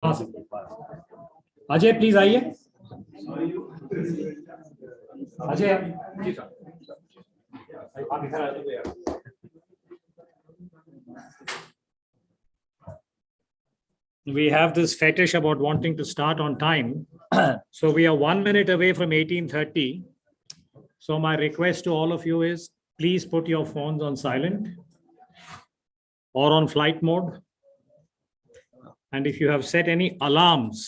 Ajay please आइए. Ajay ji sir, आप इधर आ जाइए. We have this fetish about wanting to start on time. So we are 1 minute away from 18:30. So my request to all of you is please put your phones on silent or on flight mode. And if you have set any alarms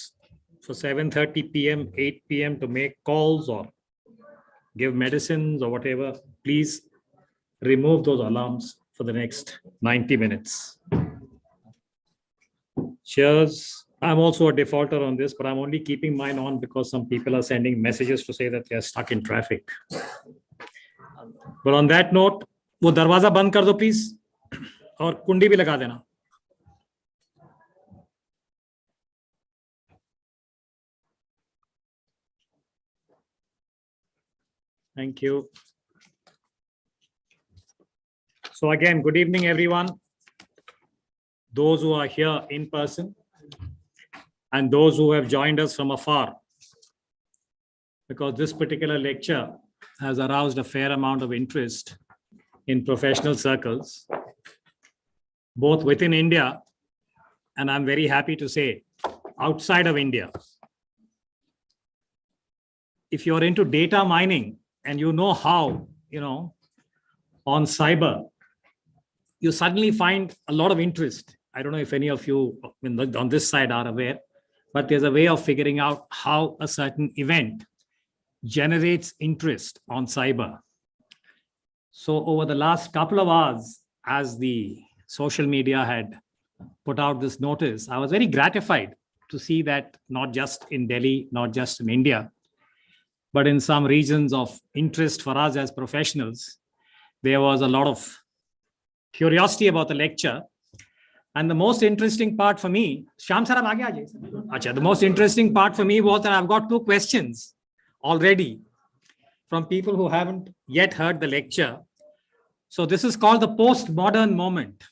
for 7:30 p.m., 8 p.m. to make calls or give medicines or whatever, please remove those alarms for the next 90 minutes. Cheers. I'm also a defaulter on this, but I'm only keeping mine on because some people are sending messages to say that they're stuck in traffic. But on that note, वो दरवाजा बंद कर दो please और कुंडी भी लगा देना. Thank you. So again, good evening, everyone. Those who are here in person and those who have joined us from afar, because this particular lecture has aroused a fair amount of interest in professional circles, both within India and I'm very happy to say outside of India. If you're into data mining and you know how, on cyber, you suddenly find a lot of interest. I don't know if any of you on this side are aware, but there's a way of figuring out how a certain event generates interest on cyber. So over the last couple of hours, as the social media had put out this notice, I was very gratified to see that not just in Delhi, not just in India, but in some regions of interest for us as professionals, there was a lot of curiosity about the lecture. And the most interesting part for me, the most interesting part for me was that I've got 2 questions already from people who haven't yet heard the lecture. So this is called the Postmodern Moment,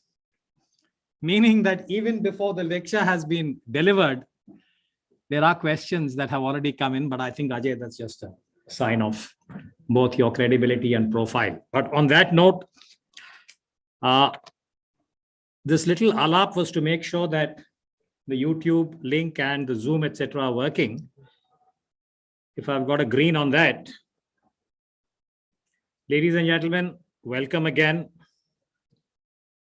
meaning that even before the lecture has been delivered, there are questions that have already come in, but I think, Ajay, that's just a sign of both your credibility and profile. But on that note, this little alap was to make sure that the YouTube link and the Zoom, etc. are working. If I've got a green on that. Ladies and gentlemen, welcome again.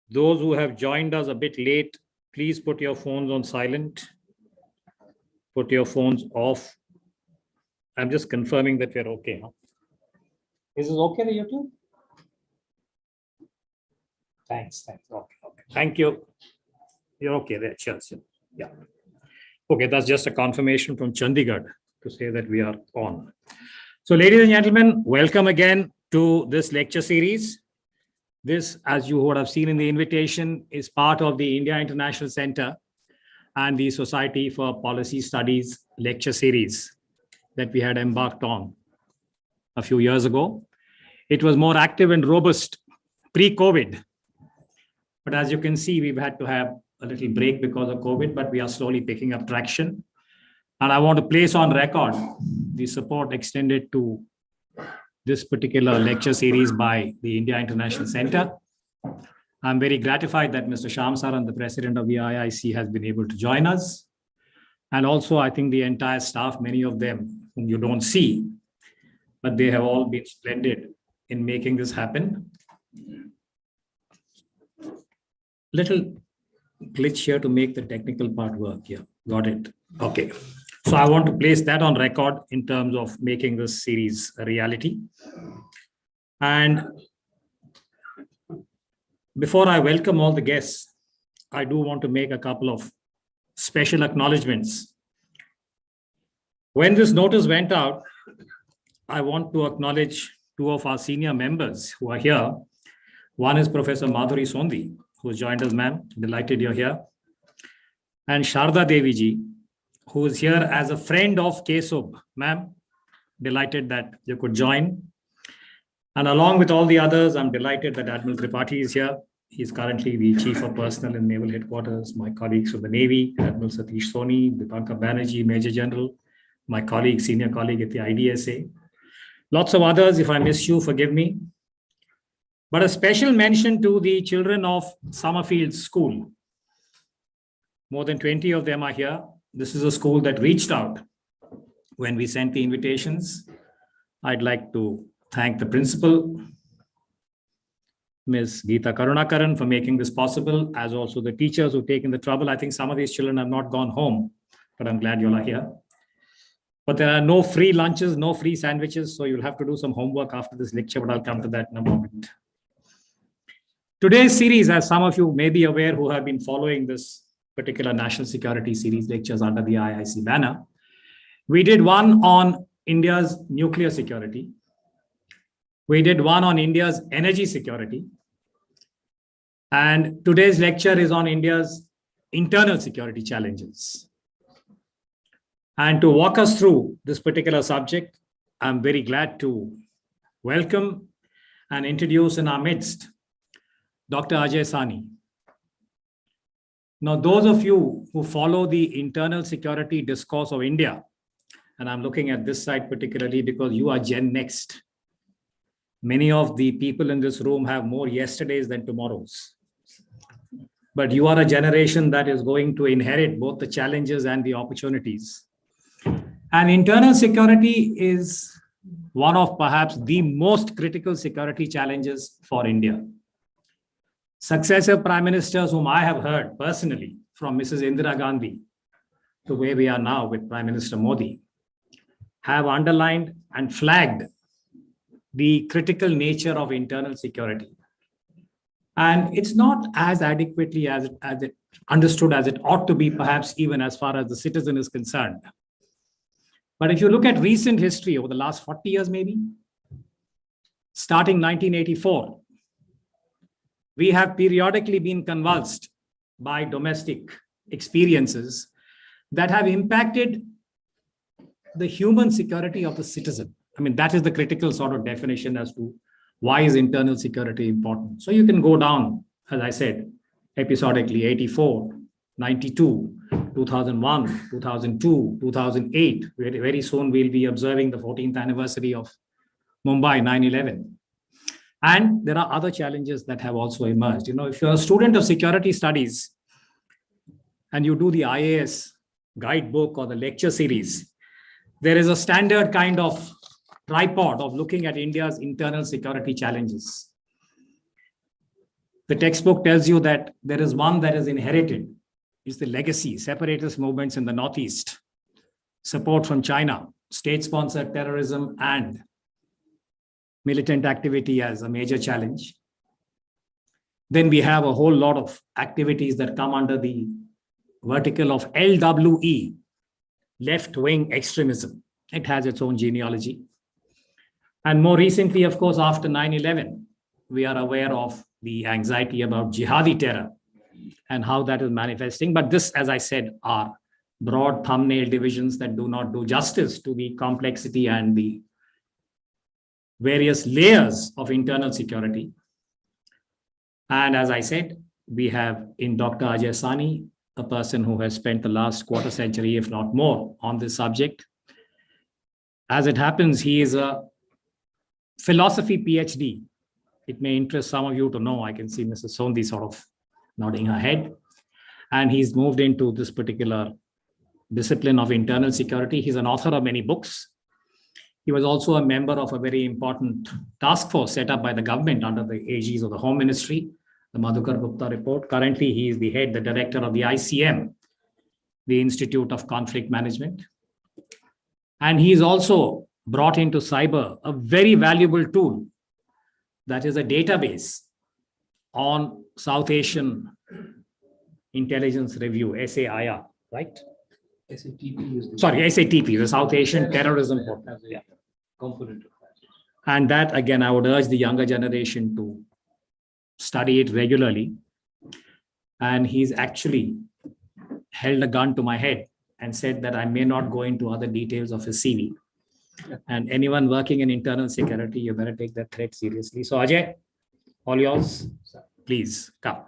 Those who have joined us a bit late, please put your phones on silent. Put your phones off. I'm just confirming that we're okay. Huh? Is this okay, the YouTube? Thanks. Okay. Thank you. You're okay there. Sure. Yeah. Okay, that's just a confirmation from Chandigarh to say that we are on. So, ladies and gentlemen, welcome again to this lecture series. This, as you would have seen in the invitation, is part of the India International Center and the Society for Policy Studies lecture series that we had embarked on a few years ago. It was more active and robust pre-COVID. But as you can see, we've had to have a little break because of COVID, but we are slowly picking up traction. And I want to place on record the support extended to this particular lecture series by the India International Center. I'm very gratified that Mr. Shyam Saran, the president of the IIC, has been able to join us. And also, I think the entire staff, many of them whom you don't see, but they have all been splendid in making this happen. Little glitch here to make the technical part work. Yeah, got it. Okay. So I want to place that on record in terms of making this series a reality. And before I welcome all the guests, I do want to make a couple of special acknowledgements. When this notice went out, I want to acknowledge 2 of our senior members who are here. One is Professor Madhuri Sondi, who's joined us, ma'am. Delighted you're here. And Sharda Devi ji, who is here as a friend of KSOB, ma'am. Delighted that you could join. And along with all the others, I'm delighted that Admiral Tripathi is here. He's currently the Chief of Personnel in Naval Headquarters. My colleagues from the Navy, Admiral Satish Soni, Dipankar Banerjee, Major General, my colleague, senior colleague at the IDSA. Lots of others, if I miss you, forgive me. But a special mention to the children of Summerfield School. More than 20 of them are here. This is a school that reached out when we sent the invitations. I'd like to thank the principal, Ms. Geeta Karunakaran, for making this possible, as also the teachers who've taken the trouble. I think some of these children have not gone home, but I'm glad you all are here. But there are no free lunches, no free sandwiches, so you'll have to do some homework after this lecture, but I'll come to that in a moment. Today's series, as some of you may be aware who have been following this particular national security series lectures under the IIC banner, we did one on India's nuclear security. We did one on India's energy security. And today's lecture is on India's internal security challenges. And to walk us through this particular subject, I'm very glad to welcome and introduce in our midst Dr. Ajai Sahni. Now, those of you who follow the internal security discourse of India, and I'm looking at this side particularly because you are Gen Next. Many of the people in this room have more yesterdays than tomorrows. But you are a generation that is going to inherit both the challenges and the opportunities. And internal security is one of perhaps the most critical security challenges for India. Successive prime ministers whom I have heard personally, from Mrs. Indira Gandhi to where we are now with Prime Minister Modi, have underlined and flagged the critical nature of internal security. And it's not as adequately as it understood as it ought to be, perhaps even as far as the citizen is concerned. But if you look at recent history over the last 40 years, maybe, starting 1984, we have periodically been convulsed by domestic experiences that have impacted the human security of the citizen. I mean, that is the critical sort of definition as to why is internal security important. So you can go down, as I said, episodically, 84, 92, 2001, 2002, 2008. Very soon we'll be observing the 14th anniversary of Mumbai 9/11. And there are other challenges that have also emerged. You know, if you're a student of security studies and you do the IAS guidebook or the lecture series, there is a standard kind of tripod of looking at India's internal security challenges. The textbook tells you that there is one that is inherited. It's the legacy, separatist movements in the Northeast, support from China, state-sponsored terrorism, and militant activity as a major challenge. Then we have a whole lot of activities that come under the vertical of LWE, left-wing extremism. It has its own genealogy. And more recently, of course, after 9/11, we are aware of the anxiety about jihadi terror and how that is manifesting. But this, as I said, are broad thumbnail divisions that do not do justice to the complexity and the various layers of internal security. And as I said, we have in Dr. Ajai Sahni, a person who has spent the last quarter century, if not more, on this subject. As it happens, he is a philosophy PhD. It may interest some of you to know. I can see Mrs. Sondi sort of nodding her head. And he's moved into this particular discipline of internal security. He's an author of many books. He was also a member of a very important task force set up by the government under the aegis of the Home Ministry, the Madhukar Gupta report. Currently, he is the head, the director of the ICM, the Institute of Conflict Management. And he is also brought into cyber a very valuable tool that is a database on South Asian Intelligence Review, SAIR, right? SATP, the South Asian Terrorism Portal. Yeah. Component of that. And that, again, I would urge the younger generation to study it regularly. And he's actually held a gun to my head and said that I may not go into other details of his CV. And anyone working in internal security, you better take that threat seriously. So Ajay, all yours. Please come.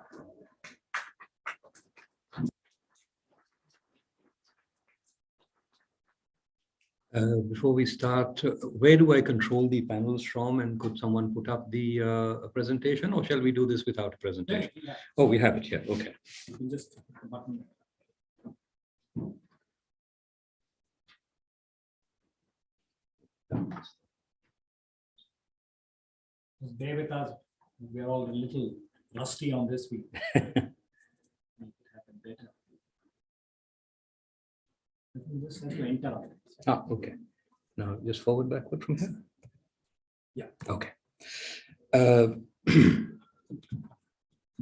Before we start, where do I control the panels from, and could someone put up the presentation, or shall we do this without a presentation? Yeah. Oh, we have it here. Okay. You can just hit the button. Bear with us. We are all a little rusty on this week. Make it happen better. You just have to enter. Okay. Now just forward backward from here. Yeah. Okay. Comrade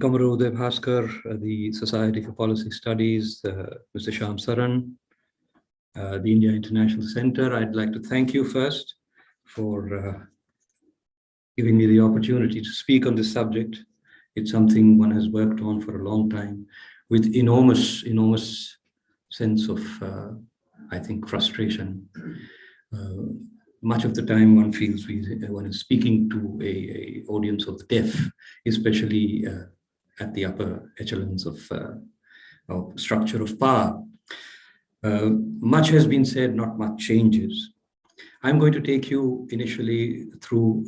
Uday Bhaskar, the Society for Policy Studies, Mr. Shyam Saran, the India International Center. I'd like to thank you first for giving me the opportunity to speak on this subject. It's something one has worked on for a long time with enormous sense of, I think, frustration. Much of the time one feels one is speaking to a audience of the deaf, especially at the upper echelons of structure of power. Much has been said, not much changes. I'm going to take you initially through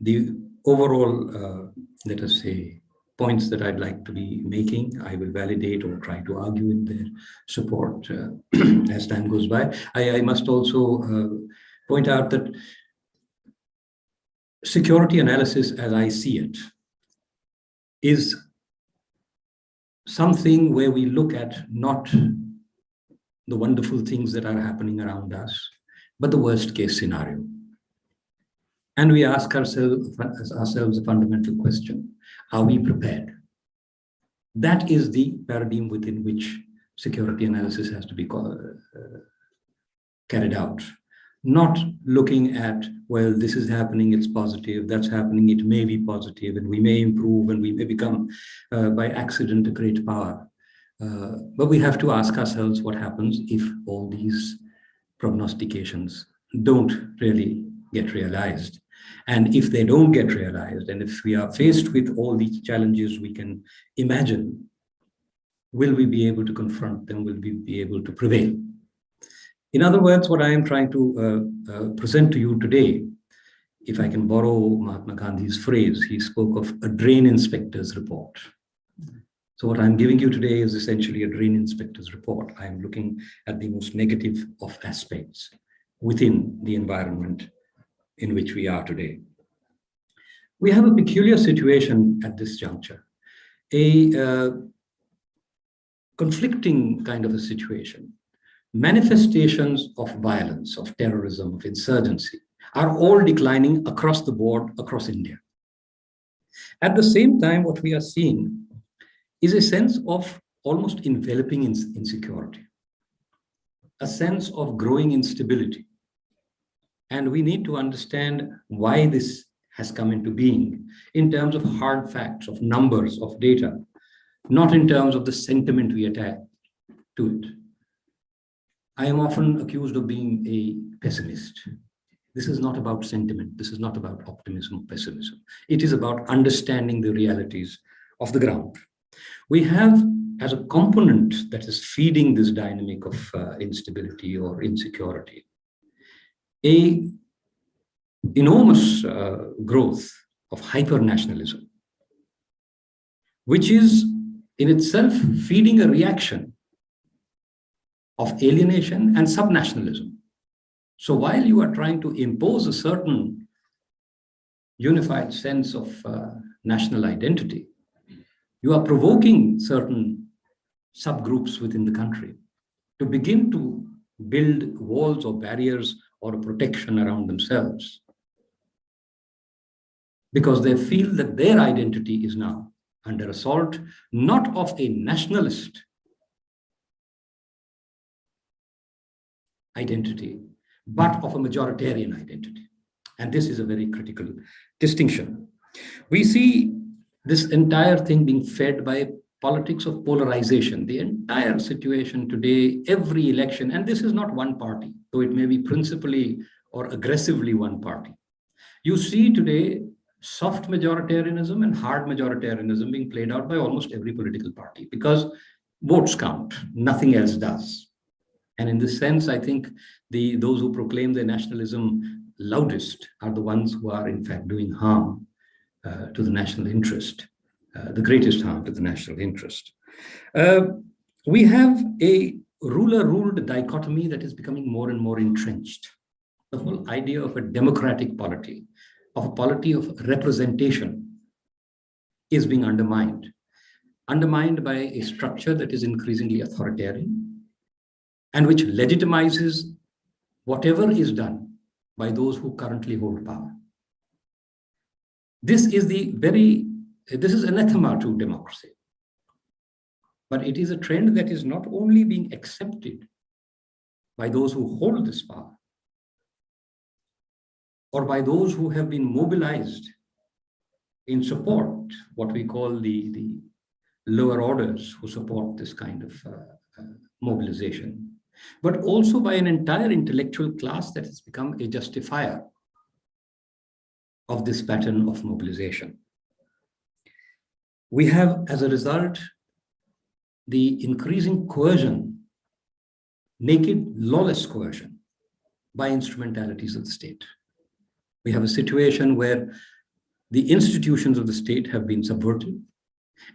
the overall, let us say, points that I'd like to be making. I will validate or try to argue with their support as time goes by. I must also point out that security analysis, as I see it, is something where we look at not the wonderful things that are happening around us, but the worst case scenario. And we ask ourselves a fundamental question: are we prepared? That is the paradigm within which security analysis has to be carried out. Not looking at, well, this is happening, it's positive, that's happening, it may be positive, and we may improve, and we may become, by accident, a great power. But we have to ask ourselves what happens if all these prognostications don't really get realized. And if they don't get realized, and if we are faced with all these challenges we can imagine, will we be able to confront them? Will we be able to prevail? In other words, what I am trying to present to you today, if I can borrow Mahatma Gandhi's phrase, he spoke of a drain inspector's report. So what I'm giving you today is essentially a drain inspector's report. I'm looking at the most negative of aspects within the environment in which we are today. We have a peculiar situation at this juncture, a conflicting kind of a situation. Manifestations of violence, of terrorism, of insurgency are all declining across the board, across India. At the same time, what we are seeing is a sense of almost enveloping insecurity, a sense of growing instability. And we need to understand why this has come into being in terms of hard facts, of numbers, of data, not in terms of the sentiment we attach to it. I am often accused of being a pessimist. This is not about sentiment. This is not about optimism or pessimism. It is about understanding the realities of the ground. We have, as a component that is feeding this dynamic of instability or insecurity, a enormous growth of hyper-nationalism, which is in itself feeding a reaction of alienation and subnationalism. So while you are trying to impose a certain unified sense of national identity, you are provoking certain subgroups within the country to begin to build walls or barriers or a protection around themselves, because they feel that their identity is now under assault, not of a nationalist identity, but of a majoritarian identity. And this is a very critical distinction. We see this entire thing being fed by politics of polarization. The entire situation today, every election, and this is not one party, though it may be principally or aggressively one party. You see today soft majoritarianism and hard majoritarianism being played out by almost every political party, because votes count, nothing else does. And in this sense, I think those who proclaim their nationalism loudest are the ones who are in fact doing harm to the national interest, the greatest harm to the national interest. We have a ruler-ruled dichotomy that is becoming more and more entrenched. The whole idea of a democratic polity, of a polity of representation, is being undermined by a structure that is increasingly authoritarian and which legitimizes whatever is done by those who currently hold power. This is anathema to democracy. But it is a trend that is not only being accepted by those who hold this power, or by those who have been mobilized in support, what we call the lower orders who support this kind of mobilization, but also by an entire intellectual class that has become a justifier of this pattern of mobilization. We have, as a result, the increasing coercion, naked, lawless coercion by instrumentalities of the state. We have a situation where the institutions of the state have been subverted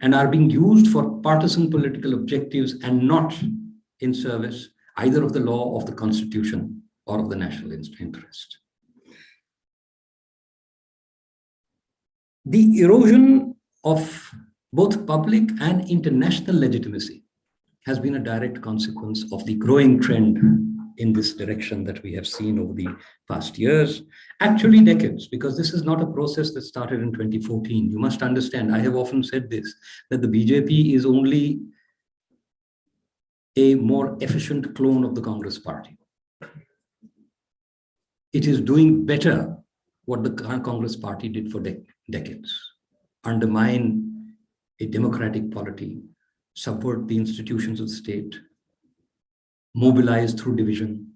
and are being used for partisan political objectives and not in service either of the law, of the constitution, or of the national interest. The erosion of both public and international legitimacy has been a direct consequence of the growing trend in this direction that we have seen over the past years, actually decades, because this is not a process that started in 2014. You must understand, I have often said this, that the BJP is only a more efficient clone of the Congress party. It is doing better what the Congress party did for decades: undermine a democratic polity, subvert the institutions of the state, mobilize through division,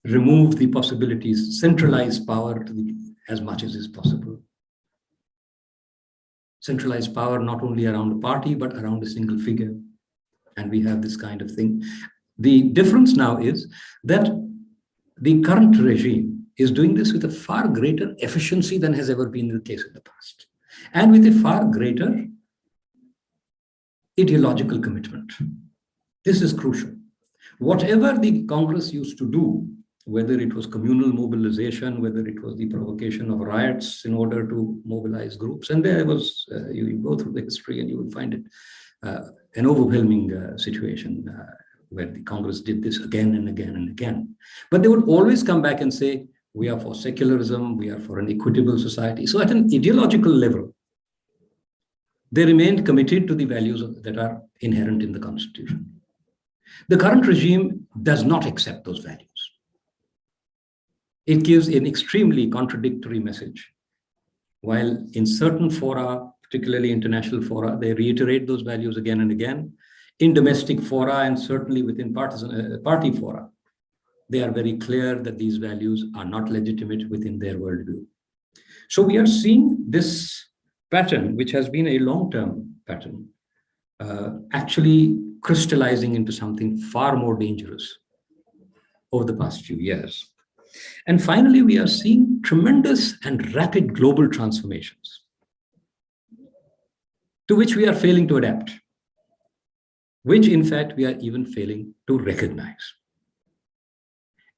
remove the possibilities, centralize power as much as is possible. Centralize power not only around a party, but around a single figure. And we have this kind of thing. The difference now is that the current regime is doing this with a far greater efficiency than has ever been the case in the past, and with a far greater ideological commitment. This is crucial. Whatever the Congress used to do, whether it was communal mobilization, whether it was the provocation of riots in order to mobilize groups, and there was, you go through the history and you will find it an overwhelming situation where the Congress did this again and again and again. But they would always come back and say, we are for secularism, we are for an equitable society. So at an ideological level, they remained committed to the values that are inherent in the Constitution. The current regime does not accept those values. It gives an extremely contradictory message. While in certain fora, particularly international fora, they reiterate those values again and again. In domestic fora and certainly within party fora, they are very clear that these values are not legitimate within their worldview. So we are seeing this pattern, which has been a long-term pattern, actually crystallizing into something far more dangerous over the past few years. And finally, we are seeing tremendous and rapid global transformations to which we are failing to adapt, which in fact we are even failing to recognize.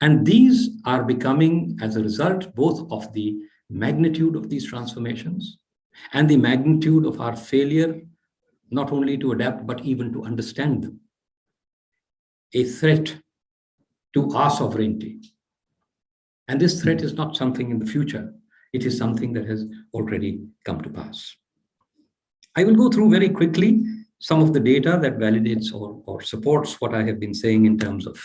And these are becoming, as a result, both of the magnitude of these transformations and the magnitude of our failure, not only to adapt, but even to understand them, a threat to our sovereignty. And this threat is not something in the future. It is something that has already come to pass. I will go through very quickly some of the data that validates or supports what I have been saying in terms of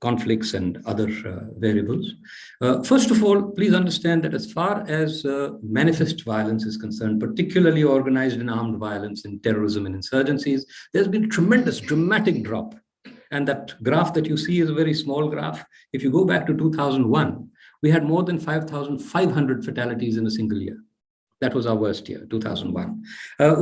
conflicts and other variables. First of all, please understand that as far as manifest violence is concerned, particularly organized and armed violence in terrorism and insurgencies, there's been a tremendous, dramatic drop. And that graph that you see is a very small graph. If you go back to 2001, we had more than 5,500 fatalities in a single year. That was our worst year, 2001.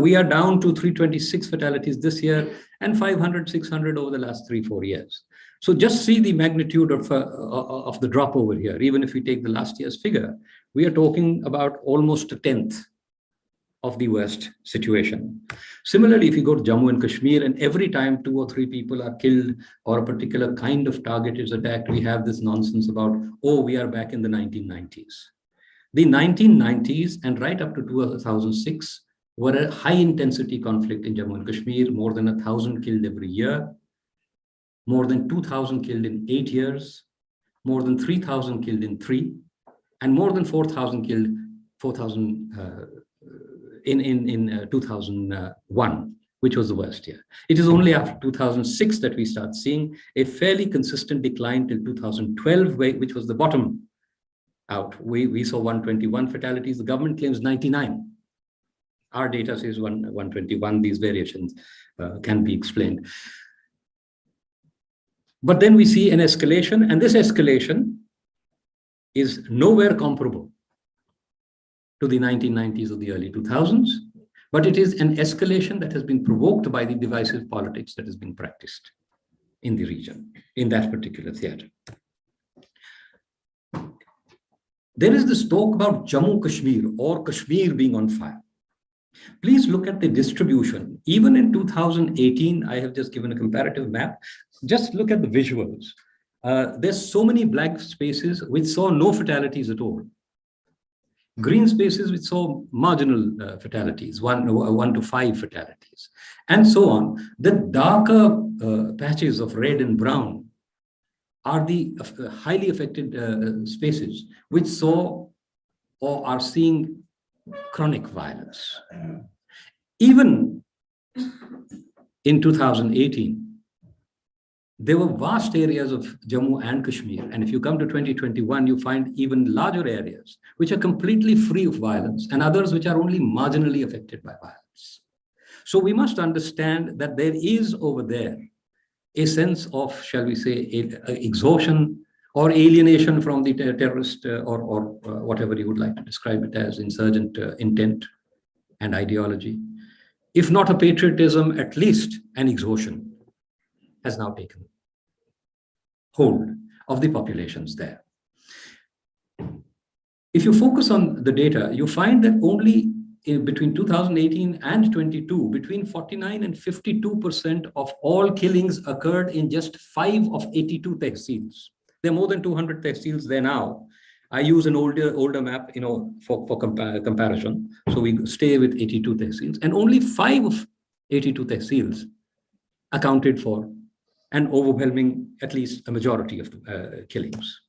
We are down to 326 fatalities this year and 500, 600 over the last 3-4 years. So just see the magnitude of the drop over here. Even if we take the last year's figure, we are talking about almost a tenth of the worst situation. Similarly, if you go to Jammu and Kashmir, and every time 2 or 3 people are killed or a particular kind of target is attacked, we have this nonsense about, oh, we are back in the 1990s. The 1990s and right up to 2006 were a high-intensity conflict in Jammu and Kashmir, more than 1,000 killed every year, more than 2,000 killed in 8 years, more than 3,000 killed in 3, and more than 4,000 killed in 2001, which was the worst year. It is only after 2006 that we start seeing a fairly consistent decline till 2012, which was the bottom out. We saw 121 fatalities. The government claims 99. Our data says 121. These variations can be explained. But then we see an escalation, and this escalation is nowhere comparable to the 1990s or the early 2000s, but it is an escalation that has been provoked by the divisive politics that has been practiced in the region, in that particular theater. There is this talk about Jammu Kashmir or Kashmir being on fire. Please look at the distribution. Even in 2018, I have just given a comparative map. Just look at the visuals. There's so many blank spaces which saw no fatalities at all. Green spaces which saw marginal fatalities, 1 to 5 fatalities, and so on. The darker patches of red and brown are the highly affected spaces which saw or are seeing chronic violence. Even in 2018, there were vast areas of Jammu and Kashmir. And if you come to 2021, you find even larger areas which are completely free of violence and others which are only marginally affected by violence. So we must understand that there is over there a sense of, shall we say, exhaustion or alienation from the terrorist or whatever you would like to describe it as, insurgent intent and ideology. If not a patriotism, at least an exhaustion has now taken hold of the populations there. If you focus on the data, you find that only between 2018 and 22, between 49 and 52% of all killings occurred in just 5 of 82 tehsils. There are more than 200 tehsils there now. I use an older map, for comparison. So we stay with 82 tehsils, and only 5 of 82 tehsils accounted for an overwhelming, at least a majority of killings.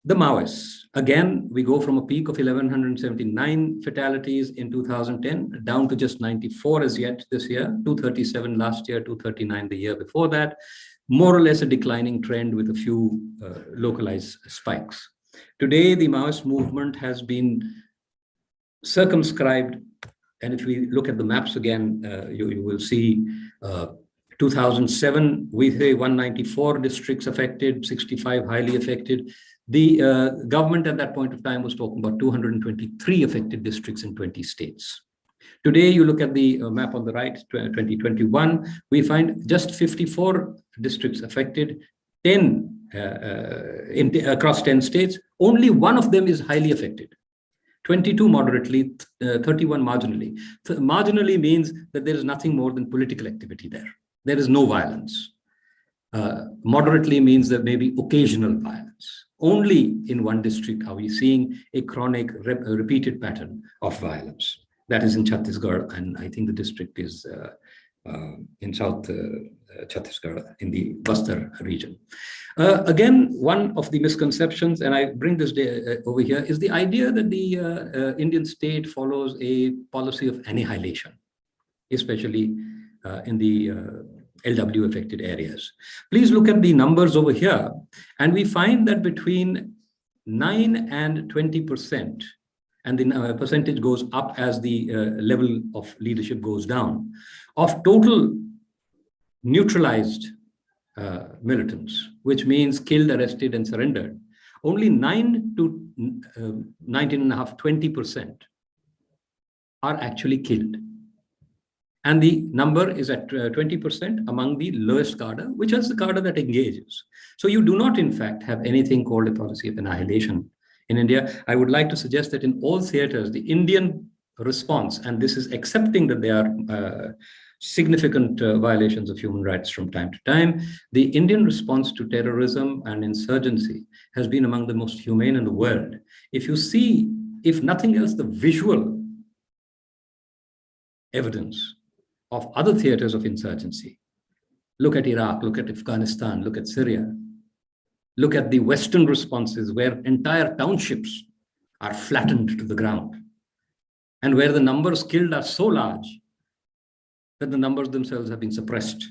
The Maoists, again, we go from a peak of 1,179 fatalities in 2010 down to just 94 as yet this year, 237 last year, 239 the year before that, more or less a declining trend with a few localized spikes. Today, the Maoist movement has been circumscribed, and if we look at the maps again, you will see 2007, we say 194 districts affected, 65 highly affected. The government at that point of time was talking about 223 affected districts in 20 states. Today, you look at the map on the right, 2021, we find just 54 districts affected, 10 across 10 states. Only one of them is highly affected. 22 moderately, 31 marginally. Marginally means that there is nothing more than political activity there. There is no violence. Moderately means there may be occasional violence. Only in one district are we seeing a chronic, repeated pattern of violence. That is in Chhattisgarh, and I think the district is in South Chhattisgarh, in the Bhaskar region. Again, one of the misconceptions, and I bring this over here, is the idea that the Indian state follows a policy of annihilation, especially in the LW affected areas. Please look at the numbers over here, and we find that between 9 and 20%, and the percentage goes up as the level of leadership goes down, of total neutralized militants, which means killed, arrested, and surrendered. only 9 to 19.5, 20% are actually killed. And the number is at 20% among the lowest cadre, which is the cadre that engages. So you do not, in fact, have anything called a policy of annihilation in India. I would like to suggest that in all theaters, the Indian response, and this is accepting that there are significant violations of human rights from time to time, the Indian response to terrorism and insurgency has been among the most humane in the world. If you see, if nothing else, the visual evidence of other theaters of insurgency. Look at Iraq, look at Afghanistan, look at Syria. Look at the Western responses where entire townships are flattened to the ground and where the numbers killed are so large that the numbers themselves have been suppressed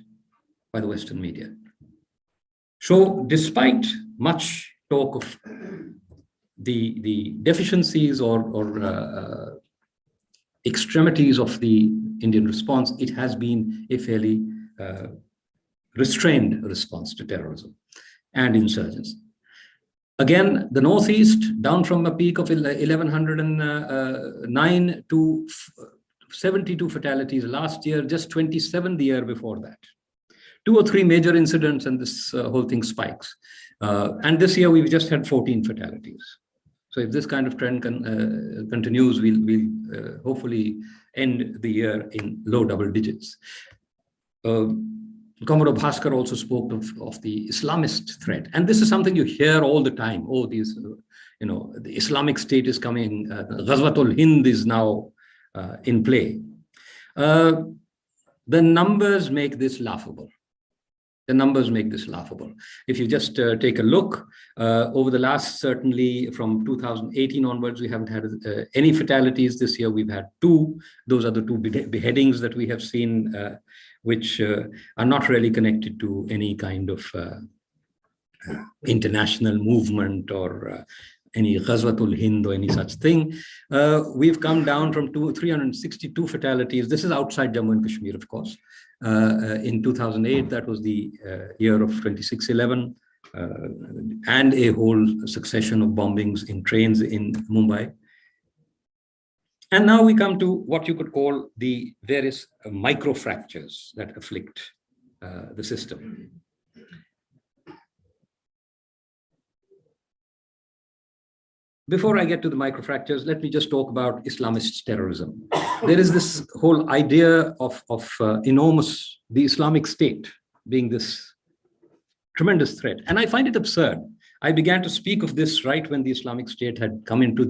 by the Western media. So despite much talk of the deficiencies or extremities of the Indian response, it has been a fairly restrained response to terrorism and insurgents. Again, the Northeast, down from a peak of 1,109 to 72 fatalities last year, just 27 the year before that. 2 or 3 major incidents and this whole thing spikes. And this year we've just had 14 fatalities. So if this kind of trend continues, we'll hopefully end the year in low double digits. Commodore Bhaskar also spoke of the Islamist threat. And this is something you hear all the time. Oh, these, the Islamic State is coming. Ghazwatul Hind is now in play. The numbers make this laughable. The numbers make this laughable. If you just take a look, over the last, certainly from 2018 onwards, we haven't had any fatalities. This year we've had 2. Those are the 2 beheadings that we have seen, which are not really connected to any kind of international movement or any Ghazwatul Hind or any such thing. We've come down from 362 fatalities. This is outside Jammu and Kashmir, of course. In 2008, that was the year of 26/11, and a whole succession of bombings in trains in Mumbai. And now we come to what you could call the various microfractures that afflict the system. Before I get to the microfractures, let me just talk about Islamist terrorism. There is this whole idea of the Islamic State being this tremendous threat. And I find it absurd. I began to speak of this right when the Islamic State had come into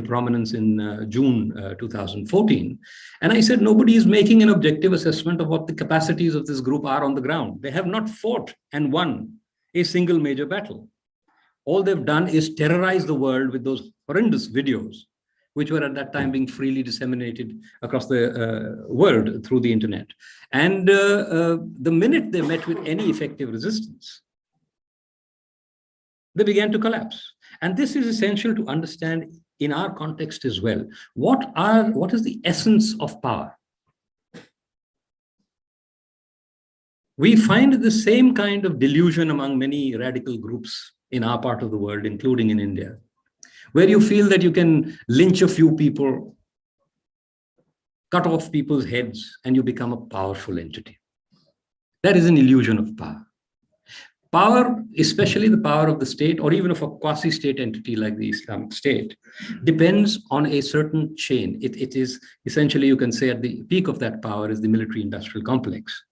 prominence in June 2014. And I said, nobody is making an objective assessment of what the capacities of this group are on the ground. They have not fought and won a single major battle. All they've done is terrorize the world with those horrendous videos, which were at that time being freely disseminated across the world through the internet. And the minute they met with any effective resistance, they began to collapse. And this is essential to understand in our context as well. What is the essence of power? We find the same kind of delusion among many radical groups in our part of the world, including in India, where you feel that you can lynch a few people, cut off people's heads, and you become a powerful entity. That is an illusion of power. Power, especially the power of the state, or even of a quasi-state entity like the Islamic State, depends on a certain chain. It is essentially, you can say, at the peak of that power is the military-industrial complex.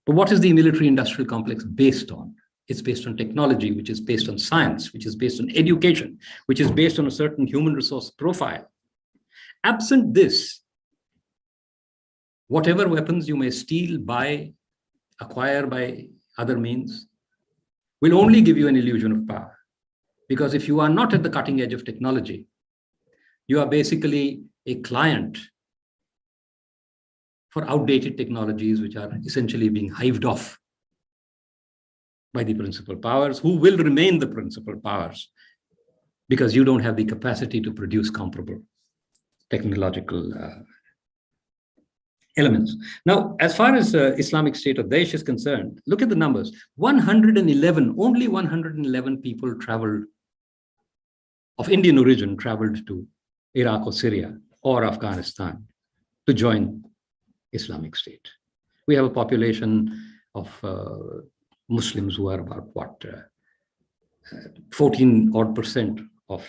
But what is the military-industrial complex based on? It's based on technology, which is based on science, which is based on education, which is based on a certain human resource profile. Absent this, whatever weapons you may steal, buy, acquire by other means, will only give you an illusion of power. Because if you are not at the cutting edge of technology, you are basically a client for outdated technologies, which are essentially being hived off by the principal powers, who will remain the principal powers because you don't have the capacity to produce comparable technological elements. Now, as far as Islamic State of Daesh is concerned, look at the numbers. 111, only 111 people traveled of Indian origin traveled to Iraq or Syria or Afghanistan to join Islamic State. We have a population of Muslims who are about what, 14 odd percent of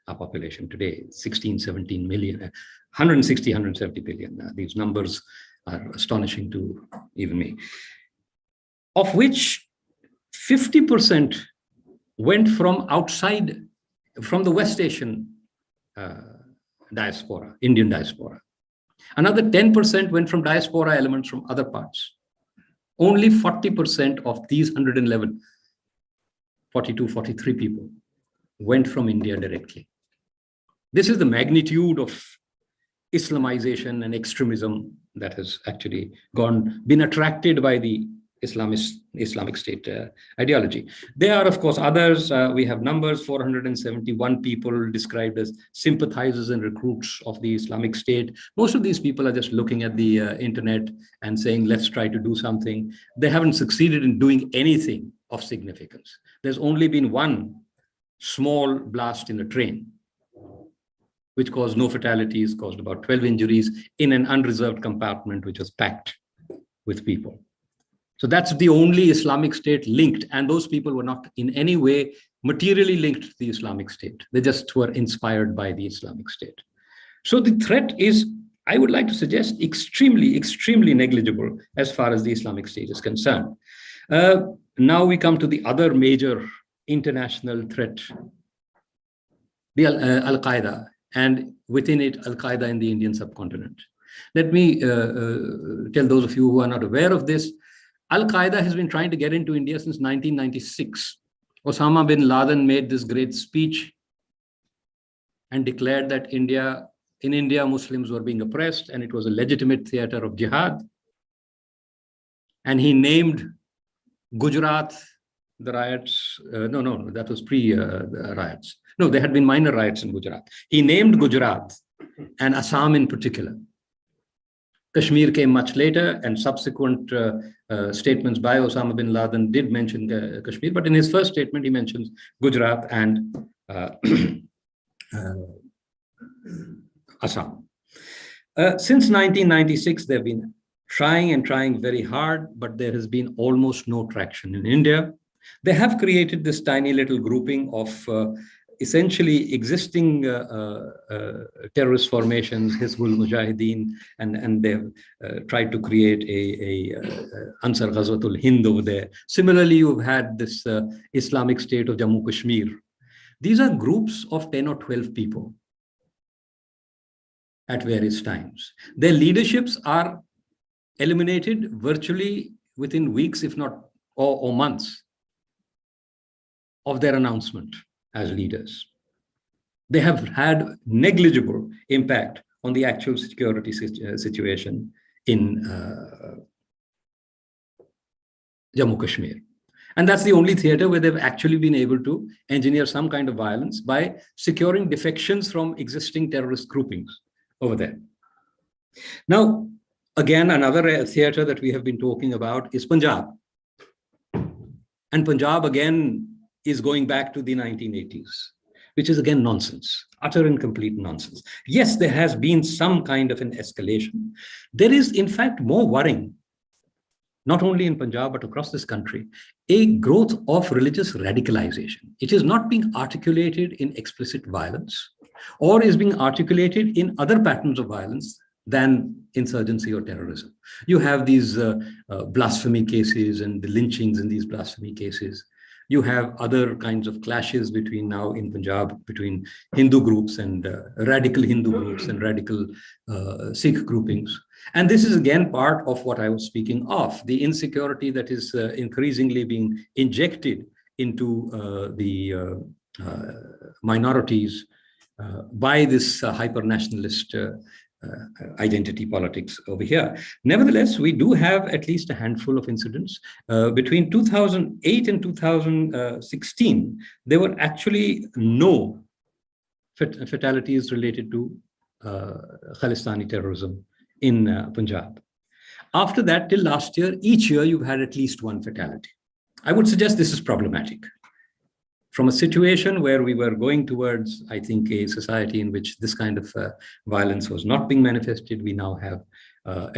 our population today, 16, 17 million, 160, 170 billion. These numbers are astonishing to even me. Of which 50% went from outside, from the West Asian diaspora, Indian diaspora. Another 10% went from diaspora elements from other parts. Only 40% of these 111, 42, 43 people went from India directly. This is the magnitude of Islamization and extremism that has actually been attracted by the Islamic State ideology. There are, of course, others. We have numbers, 471 people described as sympathizers and recruits of the Islamic State. Most of these people are just looking at the internet and saying, let's try to do something. They haven't succeeded in doing anything of significance. There's only been one small blast in a train, which caused no fatalities, caused about 12 injuries in an unreserved compartment, which was packed with people. So that's the only Islamic State linked, and those people were not in any way materially linked to the Islamic State. They just were inspired by the Islamic State. So the threat is, I would like to suggest, extremely, extremely negligible as far as the Islamic State is concerned. Now we come to the other major international threat, the Al-Qaeda, and within it, Al-Qaeda in the Indian subcontinent. Let me tell those of you who are not aware of this, Al-Qaeda has been trying to get into India since 1996. Osama bin Laden made this great speech and declared that in India, Muslims were being oppressed and it was a legitimate theater of jihad. And he named Gujarat, the riots, no, that was pre-riots. No, there had been minor riots in Gujarat. He named Gujarat and Assam in particular. Kashmir came much later, and subsequent statements by Osama bin Laden did mention Kashmir, but in his first statement, he mentions Gujarat and Assam. Since 1996, they've been trying very hard, but there has been almost no traction in India. They have created this tiny little grouping of essentially existing terrorist formations, Hizbul Mujahideen, and they've tried to create a Ansar Ghazwatul Hind over there. Similarly, you've had this Islamic State of Jammu Kashmir. These are groups of 10 or 12 people at various times. Their leaderships are eliminated virtually within weeks, if not or months, of their announcement as leaders. They have had negligible impact on the actual security situation in Jammu Kashmir. And that's the only theater where they've actually been able to engineer some kind of violence by securing defections from existing terrorist groupings over there. Now, again, another theater that we have been talking about is Punjab. And Punjab, again, is going back to the 1980s, which is again nonsense, utter and complete nonsense. Yes, there has been some kind of an escalation. There is, in fact, more worrying, not only in Punjab, but across this country, a growth of religious radicalization. It is not being articulated in explicit violence, or is being articulated in other patterns of violence than insurgency or terrorism. You have these blasphemy cases and the lynchings in these blasphemy cases. You have other kinds of clashes between now in Punjab, between Hindu groups and radical Hindu groups and radical Sikh groupings. And this is again part of what I was speaking of, the insecurity that is increasingly being injected into the minorities by this hyper-nationalist identity politics over here. Nevertheless, we do have at least a handful of incidents. Between 2008 and 2016, there were actually no fatalities related to Khalistani terrorism in Punjab. After that, till last year, each year you've had at least one fatality. I would suggest this is problematic. From a situation where we were going towards, I think, a society in which this kind of violence was not being manifested, we now have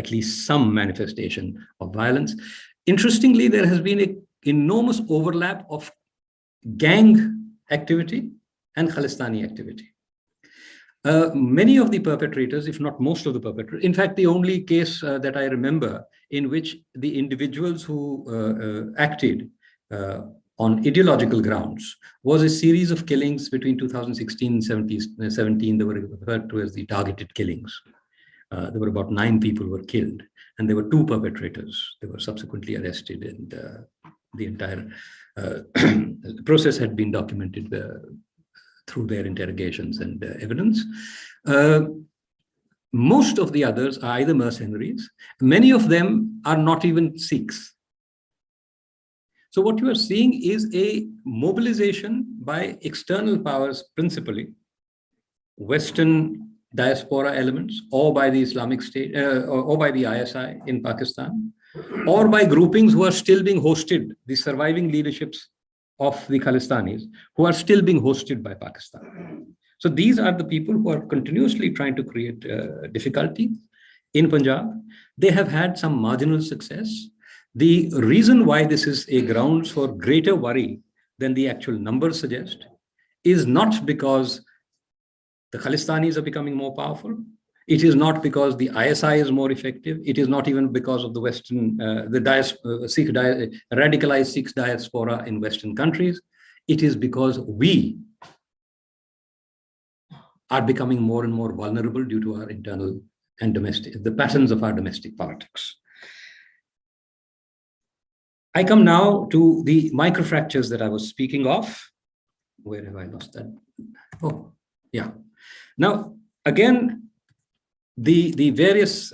at least some manifestation of violence. Interestingly, there has been an enormous overlap of gang activity and Khalistani activity. Many of the perpetrators, if not most of the perpetrators, in fact, the only case that I remember in which the individuals who acted on ideological grounds was a series of killings between 2016 and 2017. They were referred to as the targeted killings. There were about 9 people who were killed, and there were 2 perpetrators. They were subsequently arrested, and the entire process had been documented through their interrogations and evidence. Most of the others are either mercenaries. Many of them are not even Sikhs. So what you are seeing is a mobilization by external powers, principally Western diaspora elements, or by the Islamic State, or by the ISI in Pakistan, or by groupings who are still being hosted, the surviving leaderships of the Khalistanis, who are still being hosted by Pakistan. So these are the people who are continuously trying to create difficulty in Punjab. They have had some marginal success. The reason why this is a grounds for greater worry than the actual numbers suggest is not because the Khalistanis are becoming more powerful. It is not because the ISI is more effective. It is not even because of the Western, radicalized Sikh diaspora in Western countries. It is because we are becoming more and more vulnerable due to our internal and domestic, the patterns of our domestic politics. I come now to the microfractures that I was speaking of. Where have I lost that? Oh, yeah. Now, again, the various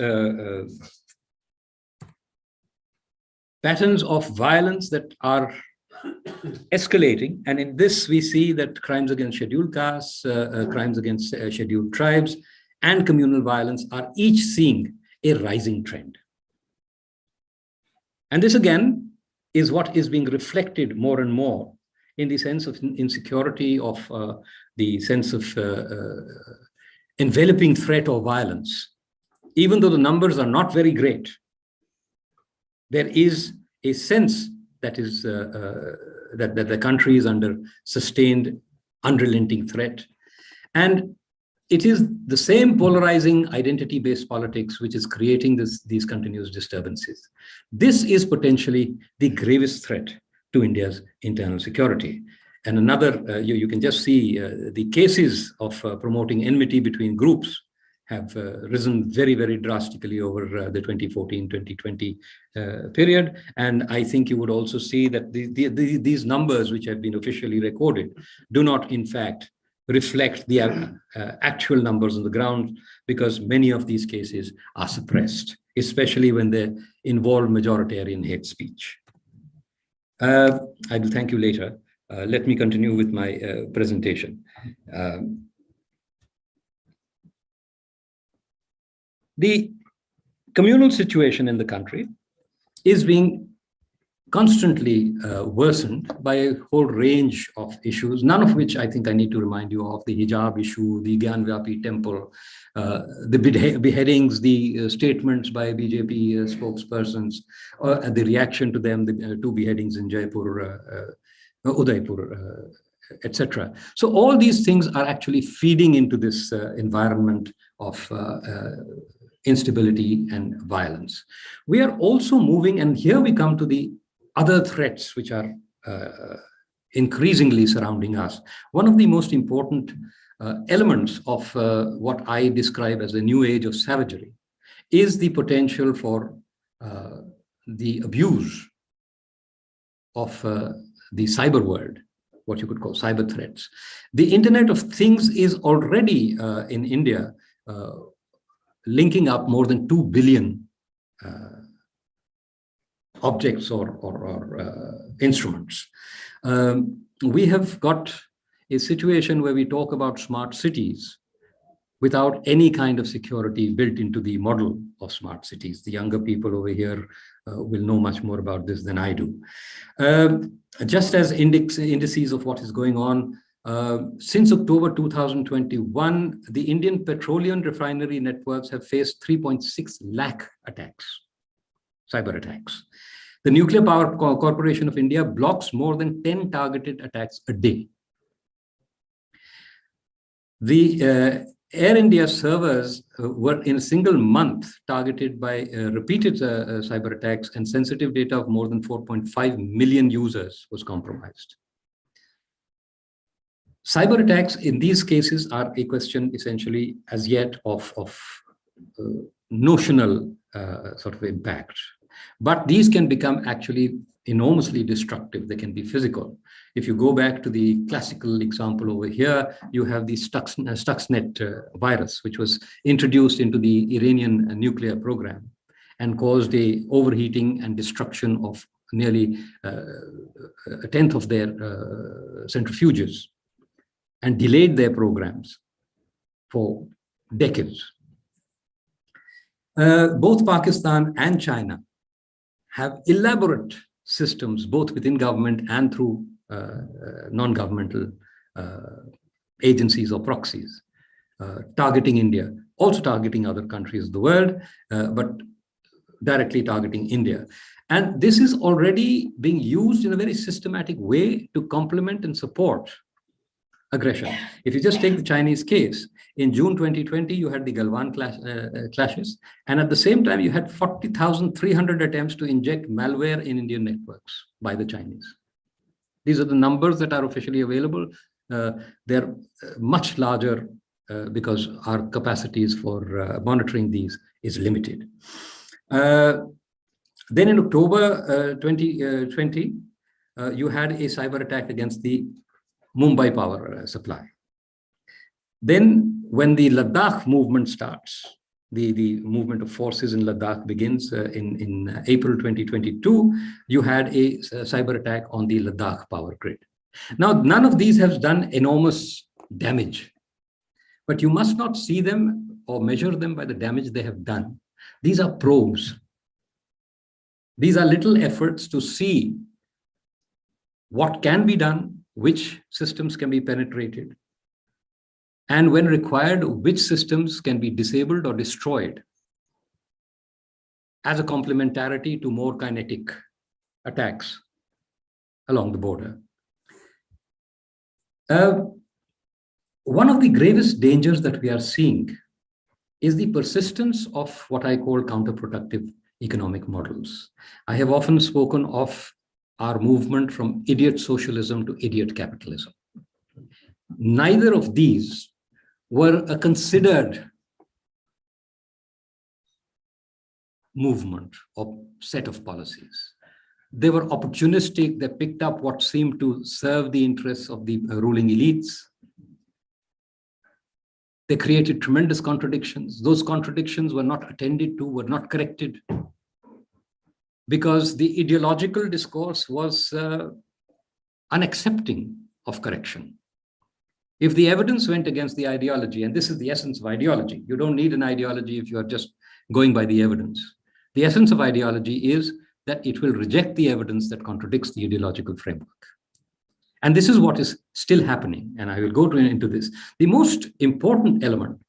patterns of violence that are escalating, and in this we see that crimes against scheduled castes, crimes against scheduled tribes, and communal violence are each seeing a rising trend. And this again is what is being reflected more and more in the sense of insecurity, of the sense of enveloping threat or violence. Even though the numbers are not very great, there is a sense that is that the country is under sustained, unrelenting threat. And it is the same polarizing identity-based politics which is creating these continuous disturbances. This is potentially the gravest threat to India's internal security. And another, you can just see the cases of promoting enmity between groups have risen very, very drastically over the 2014-2020 period. And I think you would also see that these numbers, which have been officially recorded, do not, in fact, reflect the actual numbers on the ground, because many of these cases are suppressed, especially when they involve majoritarian hate speech. I will thank you later. Let me continue with my presentation. The communal situation in the country is being constantly worsened by a whole range of issues, none of which I think I need to remind you of: the hijab issue, the Gyanvapi temple, the beheadings, the statements by BJP spokespersons, the reaction to them, the 2 beheadings in Jaipur, Udaipur, etc. So all these things are actually feeding into this environment of instability and violence. We are also moving, and here we come to the other threats which are increasingly surrounding us. One of the most important elements of what I describe as a new age of savagery is the potential for the abuse of the cyber world, what you could call cyber threats. The Internet of Things is already in India linking up more than 2 billion objects or instruments. We have got a situation where we talk about smart cities, without any kind of security built into the model of smart cities. The younger people over here will know much more about this than I do. Just as indices of what is going on, since October 2021, the Indian petroleum refinery networks have faced 3.6 lakh attacks, cyber attacks. The Nuclear Power Corporation of India blocks more than 10 targeted attacks a day. The Air India servers were in a single month targeted by repeated cyber attacks, and sensitive data of more than 4.5 million users was compromised. Cyber attacks in these cases are a question essentially as yet of notional sort of impact. But these can become actually enormously destructive. They can be physical. If you go back to the classical example over here, you have the Stuxnet virus, which was introduced into the Iranian nuclear program and caused a overheating and destruction of nearly a tenth of their centrifuges and delayed their programs for decades. Both Pakistan and China have elaborate systems, both within government and through non-governmental agencies or proxies, targeting India, also targeting other countries of the world, but directly targeting India. And this is already being used in a very systematic way to complement and support aggression. If you just take the Chinese case, in June 2020, you had the Galwan clashes, and at the same time, you had 40,300 attempts to inject malware in Indian networks by the Chinese. These are the numbers that are officially available. They're much larger because our capacities for monitoring these is limited. Then in October 2020, you had a cyber attack against the Mumbai power supply. Then when the Ladakh movement starts, the movement of forces in Ladakh begins in April 2022, you had a cyber attack on the Ladakh power grid. Now, none of these has done enormous damage, but you must not see them or measure them by the damage they have done. These are probes. These are little efforts to see what can be done, which systems can be penetrated, and when required, which systems can be disabled or destroyed as a complementarity to more kinetic attacks along the border. One of the gravest dangers that we are seeing is the persistence of what I call counterproductive economic models. I have often spoken of our movement from idiot socialism to idiot capitalism. Neither of these were a considered movement or set of policies. They were opportunistic. They picked up what seemed to serve the interests of the ruling elites. They created tremendous contradictions. Those contradictions were not attended to, were not corrected, because the ideological discourse was unaccepting of correction. If the evidence went against the ideology, and this is the essence of ideology, you don't need an ideology if you are just going by the evidence. The essence of ideology is that it will reject the evidence that contradicts the ideological framework. And this is what is still happening, and I will go into this. The most important element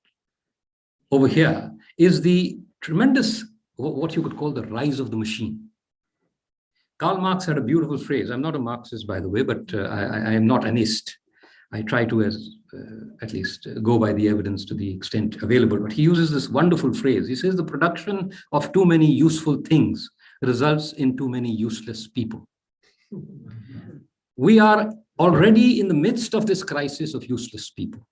over here is the tremendous, what you could call the rise of the machine. Karl Marx had a beautiful phrase. I'm not a Marxist, by the way, but I am not an ist. I try to at least go by the evidence to the extent available, but he uses this wonderful phrase. He says the production of too many useful things results in too many useless people. We are already in the midst of this crisis of useless people.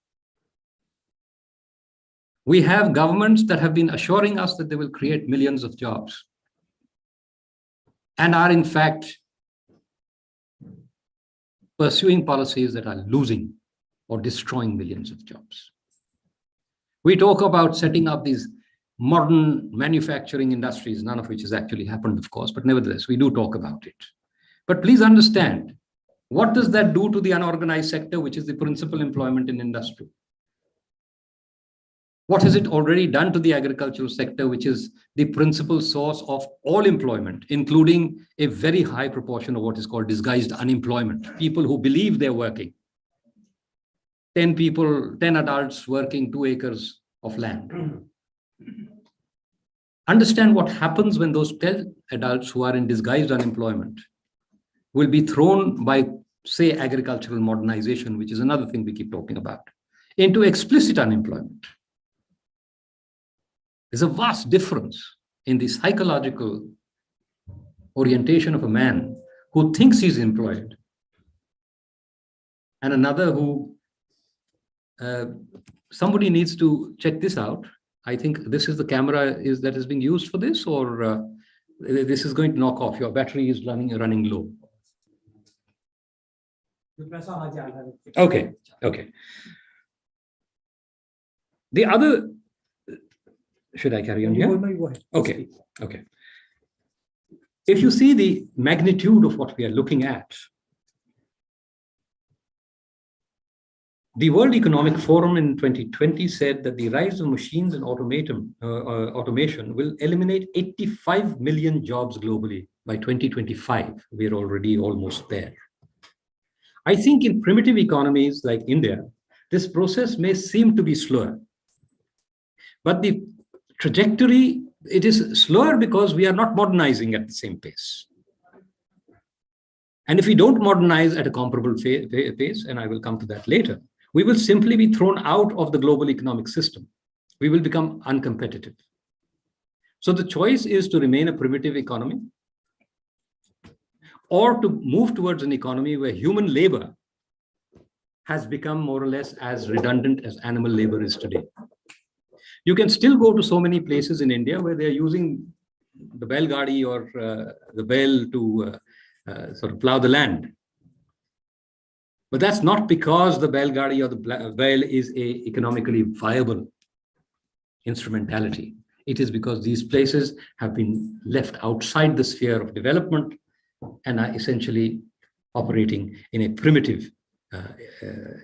We have governments that have been assuring us that they will create millions of jobs and are in fact pursuing policies that are losing or destroying millions of jobs. We talk about setting up these modern manufacturing industries, none of which has actually happened, of course, but nevertheless, we do talk about it. But please understand, what does that do to the unorganized sector, which is the principal employment in industry? What has it already done to the agricultural sector, which is the principal source of all employment, including a very high proportion of what is called disguised unemployment, people who believe they're working. 10 people, 10 adults working 2 acres of land. Understand what happens when those 10 adults who are in disguised unemployment will be thrown by, say, agricultural modernization, which is another thing we keep talking about, into explicit unemployment. There's a vast difference in the psychological orientation of a man who thinks he's employed and another who, somebody needs to check this out. I think this is the camera that is being used for this, or this is going to knock off. Your battery is running low. Okay. The other, should I carry on here? Go ahead. Okay. If you see the magnitude of what we are looking at, the World Economic Forum in 2020 said that the rise of machines and automation will eliminate 85 million jobs globally by 2025. We're already almost there. I think in primitive economies like India, this process may seem to be slower. But the trajectory, it is slower because we are not modernizing at the same pace. And if we don't modernize at a comparable pace, and I will come to that later, we will simply be thrown out of the global economic system. We will become uncompetitive. So the choice is to remain a primitive economy or to move towards an economy where human labor has become more or less as redundant as animal labor is today. You can still go to so many places in India where they're using the belgadi or the bell to sort of plow the land. But that's not because the belgadi or the bell is a economically viable instrumentality. It is because these places have been left outside the sphere of development and are essentially operating in a primitive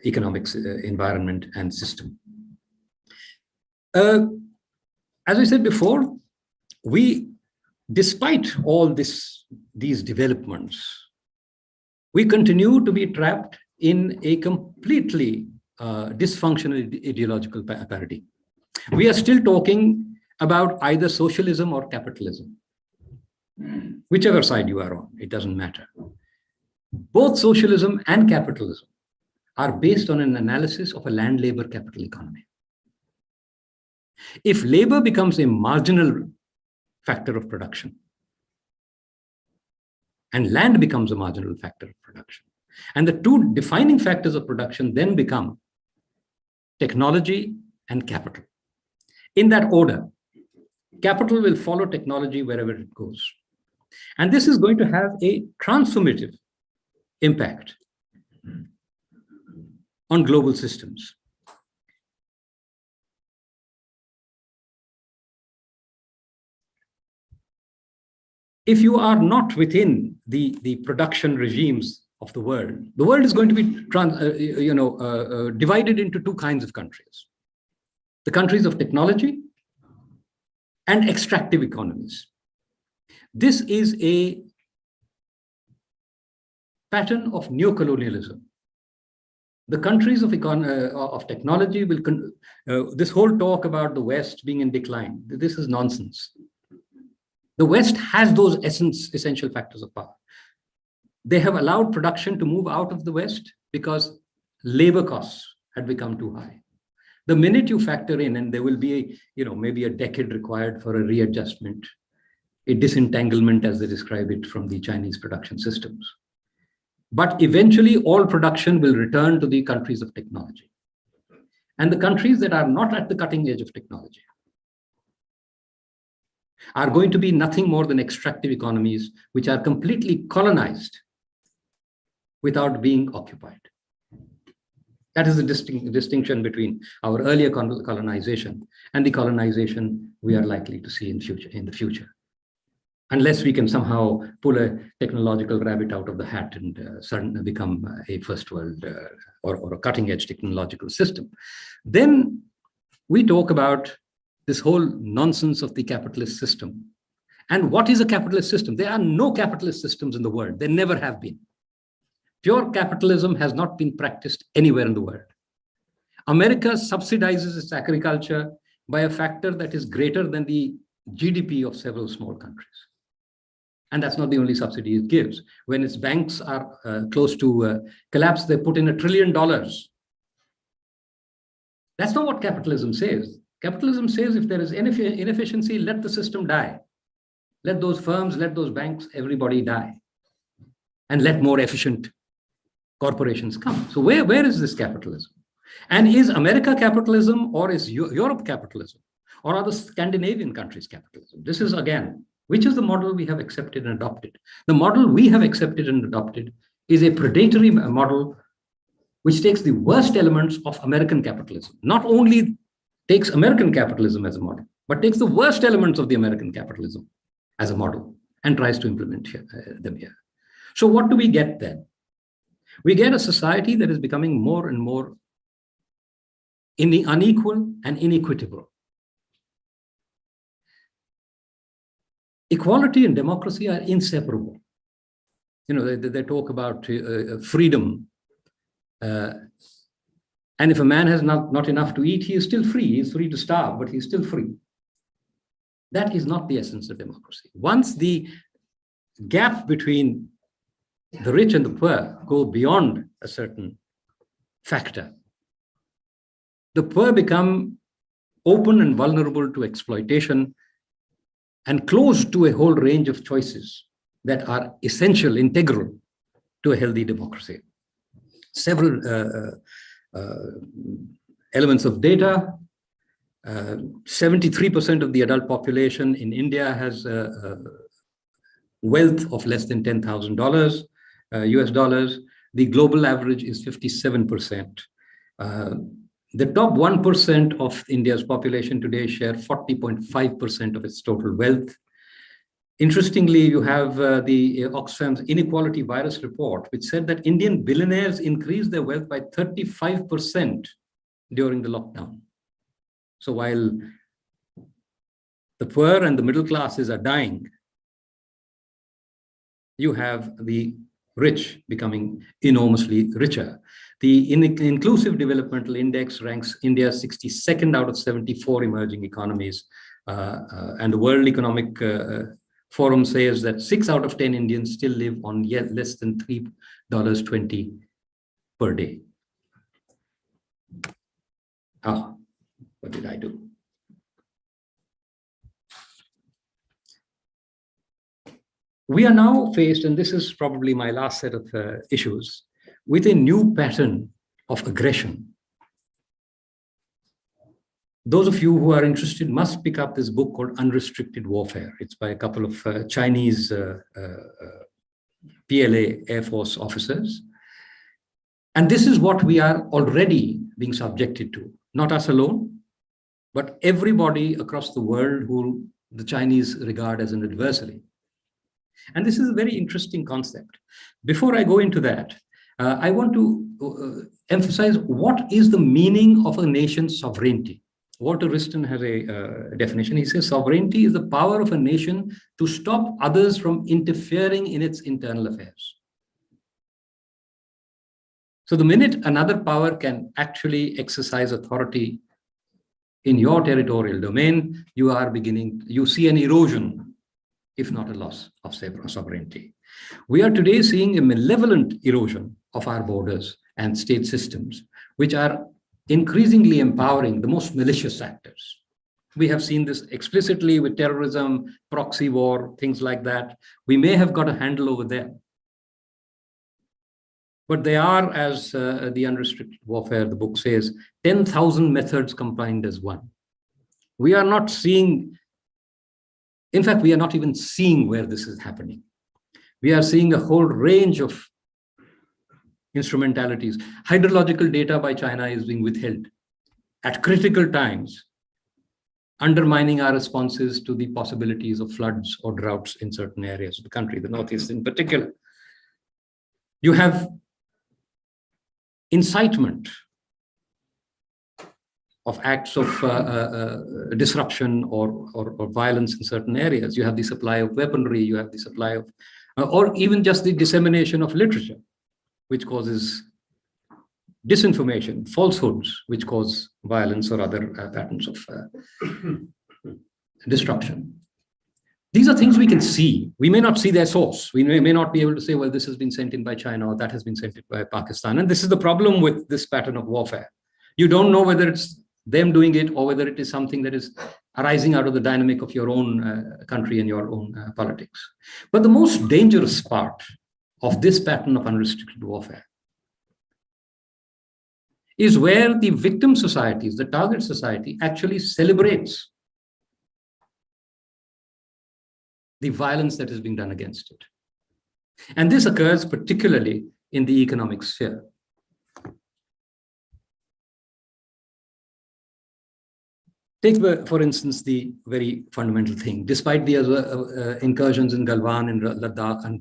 economics environment and system. As I said before, despite all these developments, we continue to be trapped in a completely dysfunctional ideological paradigm. We are still talking about either socialism or capitalism. Whichever side you are on, it doesn't matter. Both socialism and capitalism are based on an analysis of a land labor capital economy. If labor becomes a marginal factor of production and land becomes a marginal factor of production, and the two defining factors of production then become technology and capital. In that order, capital will follow technology wherever it goes. And this is going to have a transformative impact on global systems. If you are not within the production regimes of the world is going to be divided into two kinds of countries. The countries of technology and extractive economies. This is a pattern of neocolonialism. The countries of technology will, this whole talk about the West being in decline, this is nonsense. The West has those essential factors of power. They have allowed production to move out of the West because labor costs had become too high. The minute you factor in, and there will be, maybe a decade required for a readjustment, a disentanglement, as they describe it, from the Chinese production systems. But eventually, all production will return to the countries of technology. And the countries that are not at the cutting edge of technology are going to be nothing more than extractive economies, which are completely colonized without being occupied. That is the distinction between our earlier colonization and the colonization we are likely to see in the future. Unless we can somehow pull a technological rabbit out of the hat and suddenly become a first world or a cutting edge technological system, then we talk about this whole nonsense of the capitalist system. And what is a capitalist system? There are no capitalist systems in the world. There never have been. Pure capitalism has not been practiced anywhere in the world. America subsidizes its agriculture by a factor that is greater than the GDP of several small countries. And that's not the only subsidy it gives. When its banks are close to collapse, they put in $1 trillion. That's not what capitalism says. Capitalism says if there is inefficiency, let the system die. Let those firms, let those banks, everybody die. And let more efficient corporations come. So where is this capitalism? And is America capitalism, or is Europe capitalism? Or are the Scandinavian countries capitalism? This is, again, which is the model we have accepted and adopted? The model we have accepted and adopted is a predatory model which takes the worst elements of American capitalism. Not only takes American capitalism as a model, but takes the worst elements of the American capitalism as a model and tries to implement them here. So what do we get then? We get a society that is becoming more and more unequal and inequitable. Equality and democracy are inseparable. You know, they talk about freedom. And if a man has not enough to eat, he is still free. He is free to starve, but he is still free. That is not the essence of democracy. Once the gap between the rich and the poor go beyond a certain factor, the poor become open and vulnerable to exploitation and closed to a whole range of choices that are essential, integral to a healthy democracy. Several elements of data. 73% of the adult population in India has wealth of less than $10,000 US dollars. The global average is 57%. The top 1% of India's population today share 40.5% of its total wealth. Interestingly, you have the Oxfam's Inequality Virus report, which said that Indian billionaires increased their wealth by 35% during the lockdown. So while the poor and the middle classes are dying, you have the rich becoming enormously richer. The Inclusive Developmental Index ranks India 62nd out of 74 emerging economies. And the World Economic Forum says that 6 out of 10 Indians still live on yet less than $3.20 per day. What did I do? We are now faced, and this is probably my last set of issues, with a new pattern of aggression. Those of you who are interested must pick up this book called Unrestricted Warfare. It's by a couple of Chinese PLA Air Force officers. And this is what we are already being subjected to, not us alone, but everybody across the world who the Chinese regard as an adversary. And this is a very interesting concept. Before I go into that, I want to emphasize what is the meaning of a nation's sovereignty. Walter Wriston has a definition. He says sovereignty is the power of a nation to stop others from interfering in its internal affairs. So the minute another power can actually exercise authority in your territorial domain, you see an erosion, if not a loss of sovereignty. We are today seeing a malevolent erosion of our borders and state systems, which are increasingly empowering the most malicious actors. We have seen this explicitly with terrorism, proxy war, things like that. We may have got a handle over them. But they are, as the Unrestricted Warfare, the book says, 10,000 methods combined as one. We are not seeing, in fact, we are not even seeing where this is happening. We are seeing a whole range of instrumentalities. Hydrological data by China is being withheld at critical times, undermining our responses to the possibilities of floods or droughts in certain areas of the country, the Northeast in particular. You have incitement of acts of disruption or violence in certain areas. You have the supply of weaponry, you have the supply of, or even just the dissemination of literature, which causes disinformation, falsehoods, which cause violence or other patterns of destruction. These are things we can see. We may not see their source. We may not be able to say, well, this has been sent in by China or that has been sent in by Pakistan. And this is the problem with this pattern of warfare. You don't know whether it's them doing it or whether it is something that is arising out of the dynamic of your own country and your own politics. But the most dangerous part of this pattern of unrestricted warfare is where the victim societies, the target society, actually celebrates the violence that is being done against it. And this occurs particularly in the economic sphere. Take, for instance, the very fundamental thing. Despite the incursions in Galwan and Ladakh, and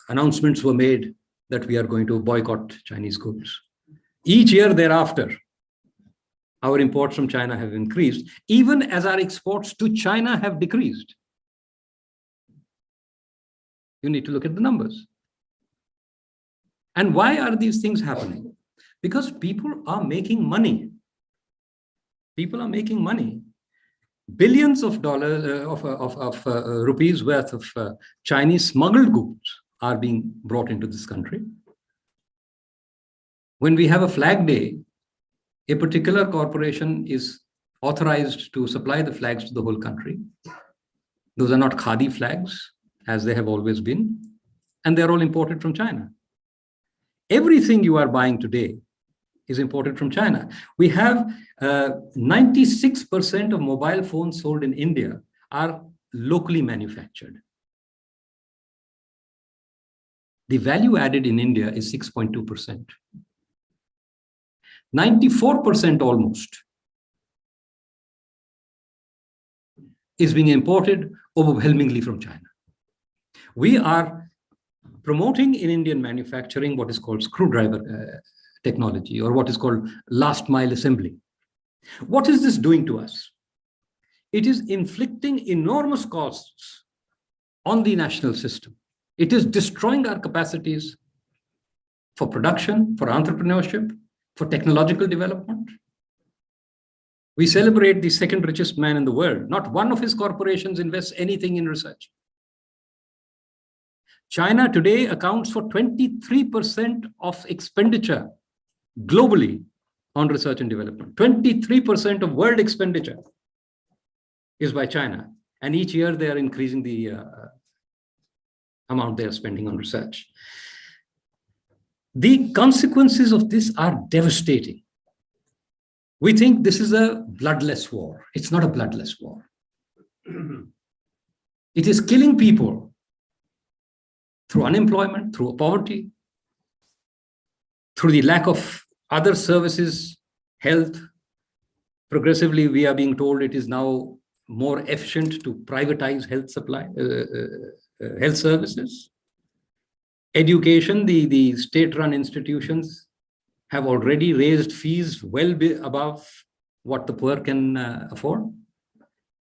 announcements were made that we are going to boycott Chinese goods. Each year thereafter, our imports from China have increased, even as our exports to China have decreased. You need to look at the numbers. And why are these things happening? Because people are making money. People are making money. Billions of dollars rupees worth of Chinese smuggled goods are being brought into this country. When we have a flag day, a particular corporation is authorized to supply the flags to the whole country. Those are not Khadi flags, as they have always been, and they're all imported from China. Everything you are buying today is imported from China. We have 96% of mobile phones sold in India are locally manufactured. The value added in India is 6.2%. 94% almost is being imported overwhelmingly from China. We are promoting in Indian manufacturing what is called screwdriver technology, or what is called last mile assembly. What is this doing to us? It is inflicting enormous costs on the national system. It is destroying our capacities for production, for entrepreneurship, for technological development. We celebrate the second richest man in the world. Not one of his corporations invests anything in research. China today accounts for 23% of expenditure globally on research and development. 23% of world expenditure is by China. And each year they are increasing the amount they are spending on research. The consequences of this are devastating. We think this is a bloodless war. It's not a bloodless war. It is killing people through unemployment, through poverty, through the lack of other services, health. Progressively, we are being told it is now more efficient to privatize health supply, health services. Education, the state-run institutions have already raised fees well above what the poor can afford.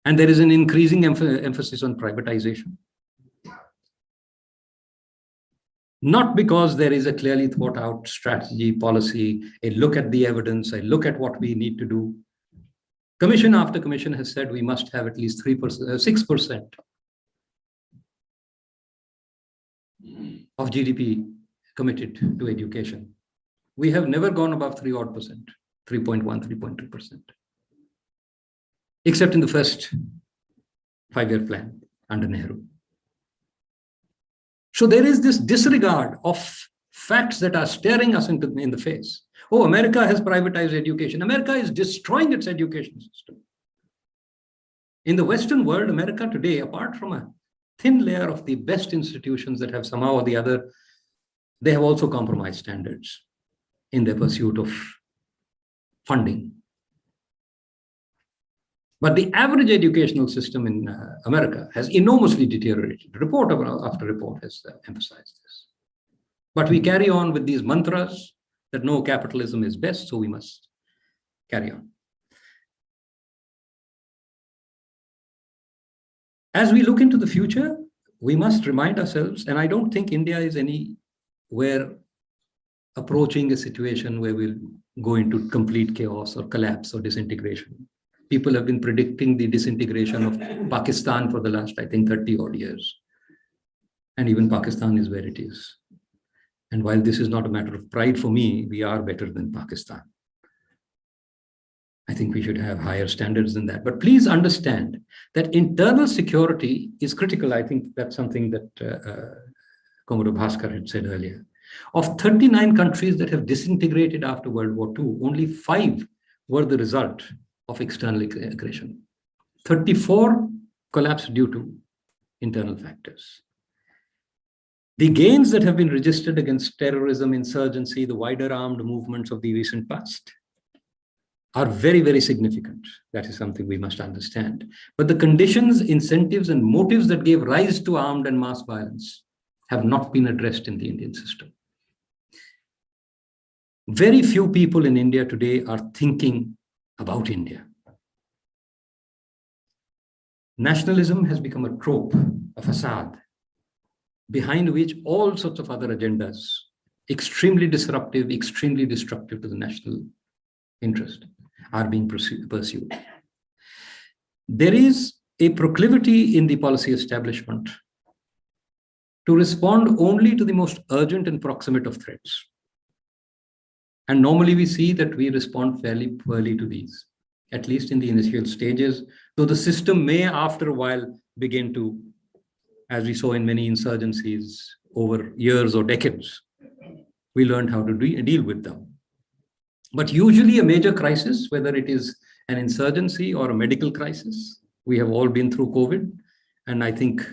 And there is an increasing emphasis on privatization. Not because there is a clearly thought out strategy, policy, a look at the evidence, a look at what we need to do. Commission after commission has said we must have at least 6% of GDP committed to education. We have never gone above 3%, 3.1, 3.2%, except in the first 5-year plan under Nehru. So there is this disregard of facts that are staring us in the face. Oh, America has privatized education. America is destroying its education system. In the Western world, America today, apart from a thin layer of the best institutions that have somehow or the other, they have also compromised standards in their pursuit of funding. But the average educational system in America has enormously deteriorated. Report after report has emphasized this. But we carry on with these mantras that no, capitalism is best, so we must carry on. As we look into the future, we must remind ourselves, and I don't think India is anywhere approaching a situation where we'll go into complete chaos or collapse or disintegration. People have been predicting the disintegration of Pakistan for the last, I think, 30 odd years. And even Pakistan is where it is. And while this is not a matter of pride for me, we are better than Pakistan. I think we should have higher standards than that. But please understand that internal security is critical. I think that's something that Commodore Bhaskar had said earlier. Of 39 countries that have disintegrated after World War II, only 5 were the result of external aggression. 34 collapsed due to internal factors. The gains that have been registered against terrorism, insurgency, the wider armed movements of the recent past are very, very significant. That is something we must understand. But the conditions, incentives, and motives that gave rise to armed and mass violence have not been addressed in the Indian system. Very few people in India today are thinking about India. Nationalism has become a trope, a facade, behind which all sorts of other agendas, extremely disruptive, extremely destructive to the national interest, are being pursued. There is a proclivity in the policy establishment to respond only to the most urgent and proximate of threats. And normally we see that we respond fairly poorly to these, at least in the initial stages, though the system may after a while begin to, as we saw in many insurgencies over years or decades, we learned how to deal with them. But usually a major crisis, whether it is an insurgency or a medical crisis, we have all been through COVID, and I think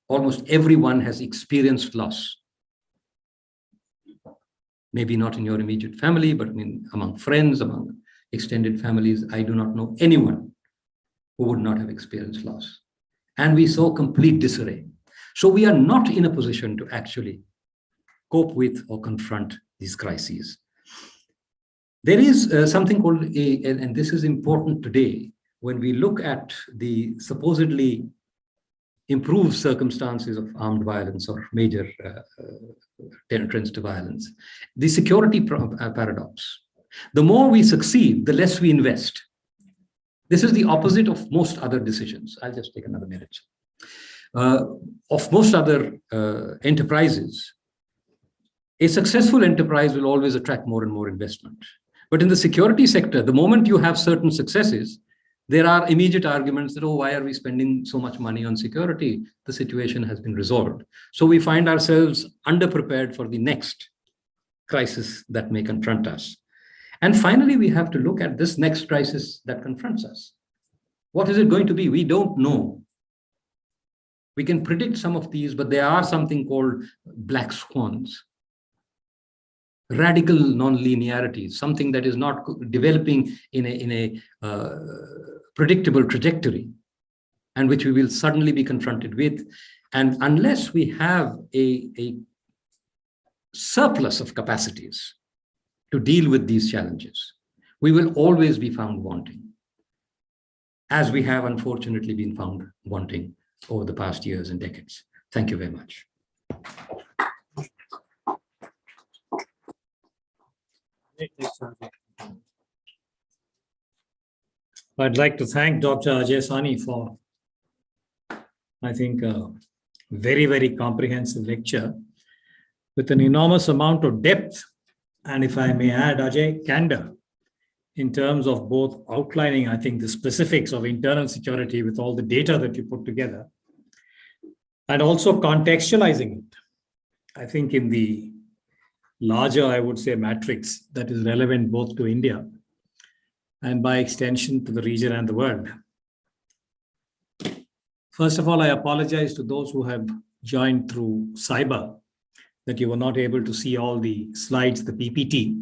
almost everyone has experienced loss. Maybe not in your immediate family, but among friends, among extended families. I do not know anyone who would not have experienced loss. And we saw complete disarray. So we are not in a position to actually cope with or confront these crises. There is something called, and this is important today, when we look at the supposedly improved circumstances of armed violence or major trends to violence, the security paradox. The more we succeed, the less we invest. This is the opposite of most other decisions. I'll just take another minute. Of most other enterprises, a successful enterprise will always attract more and more investment. But in the security sector, the moment you have certain successes, there are immediate arguments that, oh, why are we spending so much money on security? The situation has been resolved. So we find ourselves underprepared for the next crisis that may confront us. And finally, we have to look at this next crisis that confronts us. What is it going to be? We don't know. We can predict some of these, but there are something called black swans. Radical non-linearities, something that is not developing in a predictable trajectory, and which we will suddenly be confronted with. And unless we have a surplus of capacities to deal with these challenges, we will always be found wanting, as we have unfortunately been found wanting over the past years and decades. Thank you very much. I'd like to thank Dr. Ajai Sahni for, I think, a very, very comprehensive lecture with an enormous amount of depth, and if I may add, Ajay, candor, in terms of both outlining, I think, the specifics of internal security with all the data that you put together, and also contextualizing it, I think, in the larger, I would say, matrix that is relevant both to India and by extension to the region and the world. First of all, I apologize to those who have joined through cyber that you were not able to see all the slides, the PPT.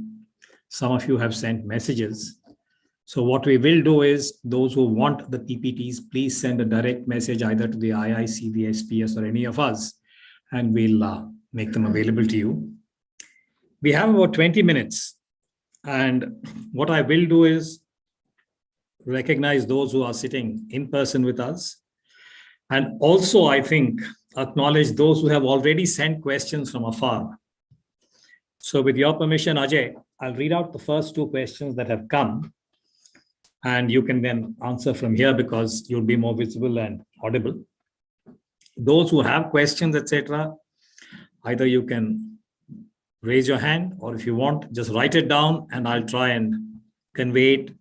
Some of you have sent messages. So what we will do is, those who want the PPTs, please send a direct message either to the IIC, the SPS, or any of us, and we'll make them available to you. We have about 20 minutes. And what I will do is recognize those who are sitting in person with us And also, I think, acknowledge those who have already sent questions from afar. So with your permission, Ajay, I'll read out the first two questions that have come, and you can then answer from here because you'll be more visible and audible. Those who have questions, etc., either you can raise your hand, or if you want, just write it down and I'll try and convey it.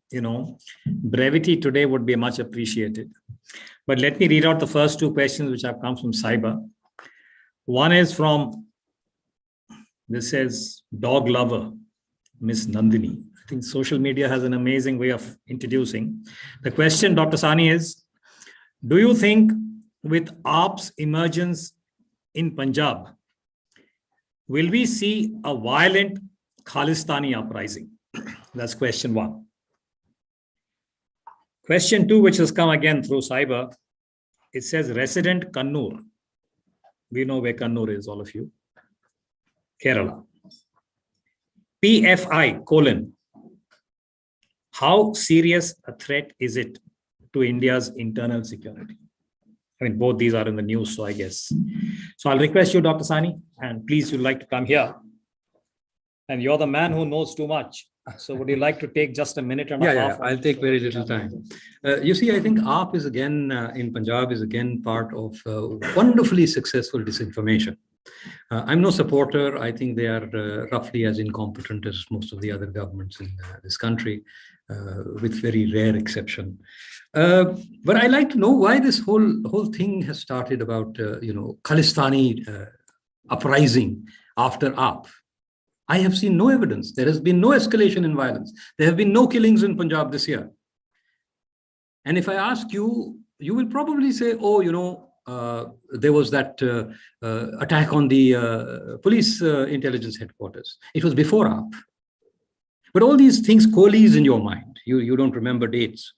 Brevity today would be much appreciated. But let me read out the first two questions which have come from cyber. One is from, this says, dog lover, Miss Nandini. I think social media has an amazing way of introducing. The question, Dr. Sahni, is, do you think with AAP's emergence in Punjab, will we see a violent Khalistani uprising? That's question one. Question two, which has come again through cyber, it says, resident Kannur. We know where Kannur is, all of you. Kerala. PFI, how serious a threat is it to India's internal security? I mean, both these are in the news, so I guess. So I'll request you, Dr. Sahni, and please, you'd like to come here. And you're the man who knows too much. So would you like to take just a minute and a half? Yeah, I'll take very little time. You see, I think AAP is again, in Punjab, is again part of wonderfully successful disinformation. I'm no supporter. I think they are roughly as incompetent as most of the other governments in this country, with very rare exception. But I like to know why this whole thing has started about, Khalistani uprising after AAP. I have seen no evidence. There has been no escalation in violence. There have been no killings in Punjab this year. And if I ask you, you will probably say, oh, there was that attack on the police intelligence headquarters. It was before AAP. But all these things coalesce in your mind. You don't remember dates.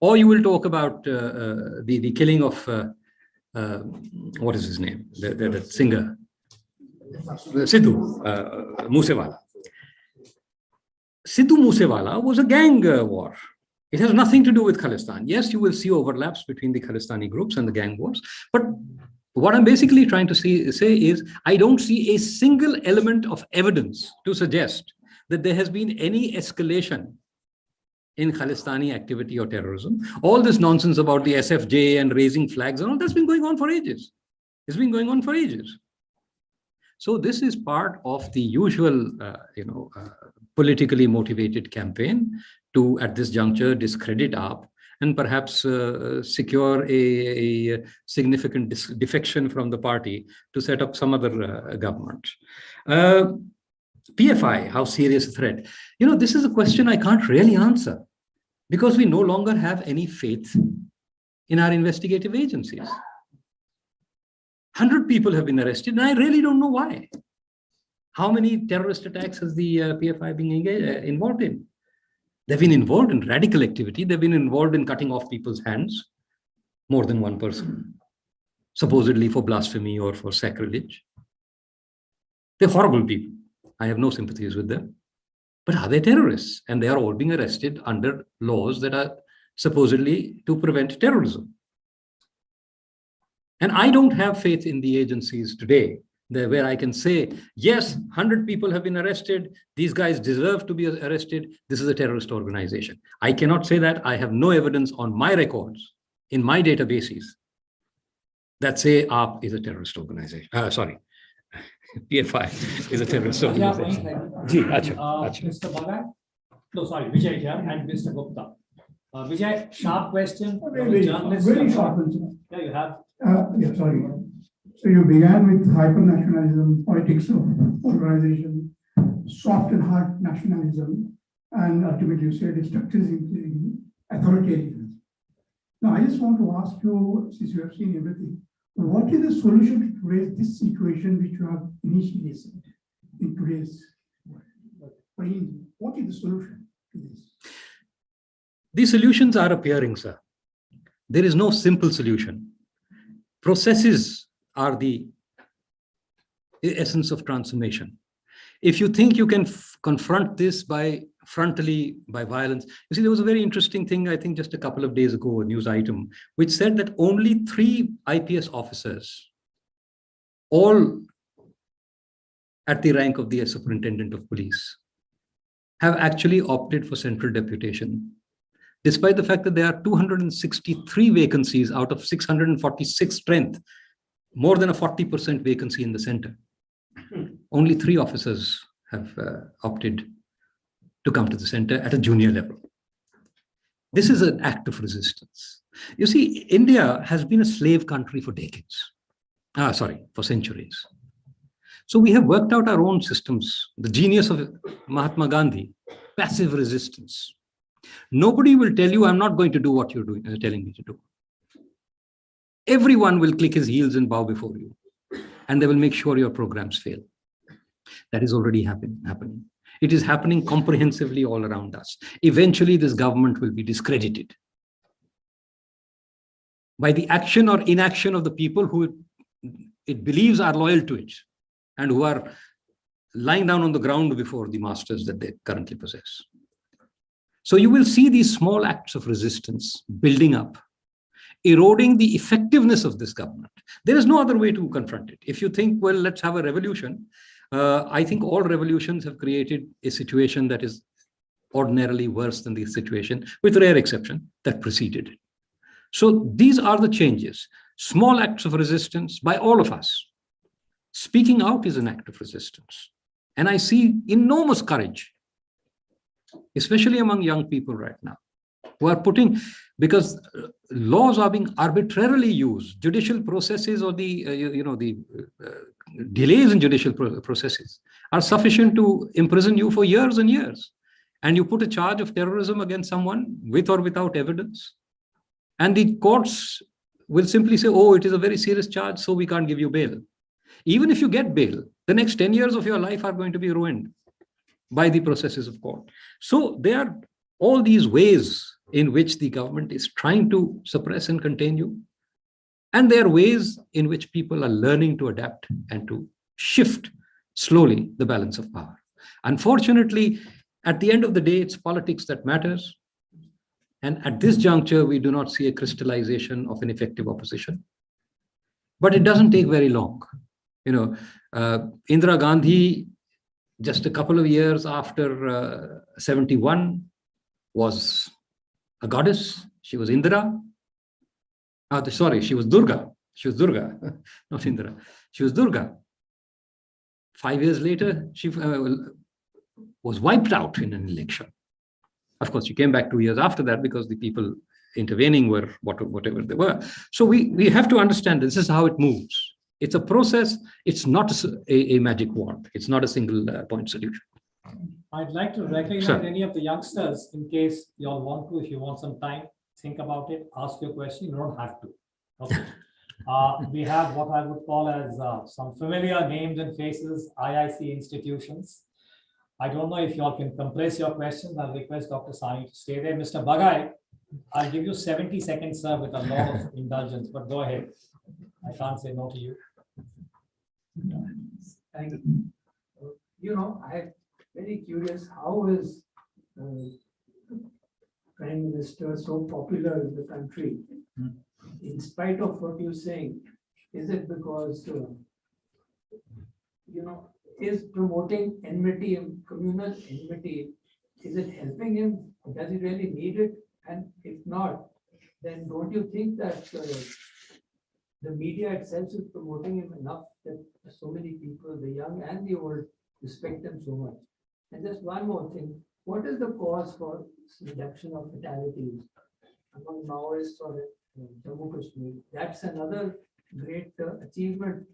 Or you will talk about the killing of, what is his name? The singer. Sidhu Moosewala. Sidhu Moosewala was a gang war. It has nothing to do with Khalistan. Yes, you will see overlaps between the Khalistani groups and the gang wars. But what I'm basically trying to say is, I don't see a single element of evidence to suggest that there has been any escalation in Khalistani activity or terrorism. All this nonsense about the SFJ and raising flags and all that's been going on for ages. It's been going on for ages. So this is part of the usual, politically motivated campaign to, at this juncture, discredit AAP and perhaps secure a significant defection from the party to set up some other government. PFI, how serious a threat? This is a question I can't really answer because we no longer have any faith in our investigative agencies. 100 people have been arrested, and I really don't know why. How many terrorist attacks has the PFI been involved in? They've been involved in radical activity. They've been involved in cutting off people's hands, more than one person, supposedly for blasphemy or for sacrilege. They're horrible people. I have no sympathies with them. But are they terrorists? And they are all being arrested under laws that are supposedly to prevent terrorism. And I don't have faith in the agencies today, where I can say, yes, 100 people have been arrested. These guys deserve to be arrested. This is a terrorist organization. I cannot say that. I have no evidence on my records, in my databases, that say AAP is a terrorist organization. PFI is a terrorist organization. Mr. Bhaskar? No, sorry, Vijay here and Mr. Gupta. Vijay, sharp question. Very short one. Yeah, you have. Sorry. So you began with hyper-nationalism, politics of polarization, soft and hard nationalism, and ultimately you said structures including authoritarianism. Now, I just want to ask you, since you have seen everything, what is the solution to raise this situation which you have initially said in today's frame? What is the solution to this? The solutions are appearing, sir. There is no simple solution. Processes are the essence of transformation. If you think you can confront this by frontally by violence. You see, there was a very interesting thing, I think just a couple of days ago, a news item, which said that only 3 IPS officers, all at the rank of the superintendent of police, have actually opted for central deputation, despite the fact that there are 263 vacancies out of 646 strength, more than a 40% vacancy in the center. Only 3 officers have opted to come to the center at a junior level. This is an act of resistance. You see, India has been a slave country for decades. For centuries. So we have worked out our own systems. The genius of Mahatma Gandhi, passive resistance. Nobody will tell you, I'm not going to do what you're telling me to do. Everyone will click his heels and bow before you, and they will make sure your programs fail. That is already happening. It is happening comprehensively all around us. Eventually, this government will be discredited by the action or inaction of the people who it believes are loyal to it and who are lying down on the ground before the masters that they currently possess. So you will see these small acts of resistance building up, eroding the effectiveness of this government. There is no other way to confront it. If you think, well, let's have a revolution, I think all revolutions have created a situation that is ordinarily worse than the situation, with rare exception, that preceded it. So these are the changes. Small acts of resistance by all of us. Speaking out is an act of resistance. And I see enormous courage, especially among young people right now, who are putting, because laws are being arbitrarily used, judicial processes or the delays in judicial processes are sufficient to imprison you for years and years. And you put a charge of terrorism against someone with or without evidence. And the courts will simply say, oh, it is a very serious charge, so we can't give you bail. Even if you get bail, the next 10 years of your life are going to be ruined by the processes of court. So there are all these ways in which the government is trying to suppress and contain you. And there are ways in which people are learning to adapt and to shift slowly the balance of power. Unfortunately, at the end of the day, it's politics that matters. And at this juncture, we do not see a crystallization of an effective opposition. But it doesn't take very long. Indira Gandhi, just a couple of years after 71, was a goddess. She was Indira. She was Durga. She was Durga, not Indira. She was Durga. 5 years later, she was wiped out in an election. Of course, she came back 2 years after that because the people intervening were whatever they were. So we have to understand this is how it moves. It's a process. It's not a magic wand. It's not a single point solution. I'd like to recognize any of the youngsters in case you all want to. If you want some time, think about it, ask your question. You don't have to. Okay. We have what I would call as some familiar names and faces, IIC institutions. I don't know if you all can compress your questions. I'll request Dr. Sahni to stay there. Mr. Bhagai, I'll give you 70 seconds, sir, with a lot of indulgence, but go ahead. I can't say no to you. Thank you. I'm very curious, how is Prime Minister so popular in the country? In spite of what you're saying, is it because, is promoting enmity and communal enmity, is it helping him? Does he really need it? And if not, then don't you think that the media itself is promoting him enough that so many people, the young and the old, respect him so much? And just one more thing, what is the cause for reduction of fatalities among Maoists or Jammu Kashmir? That's another great achievement.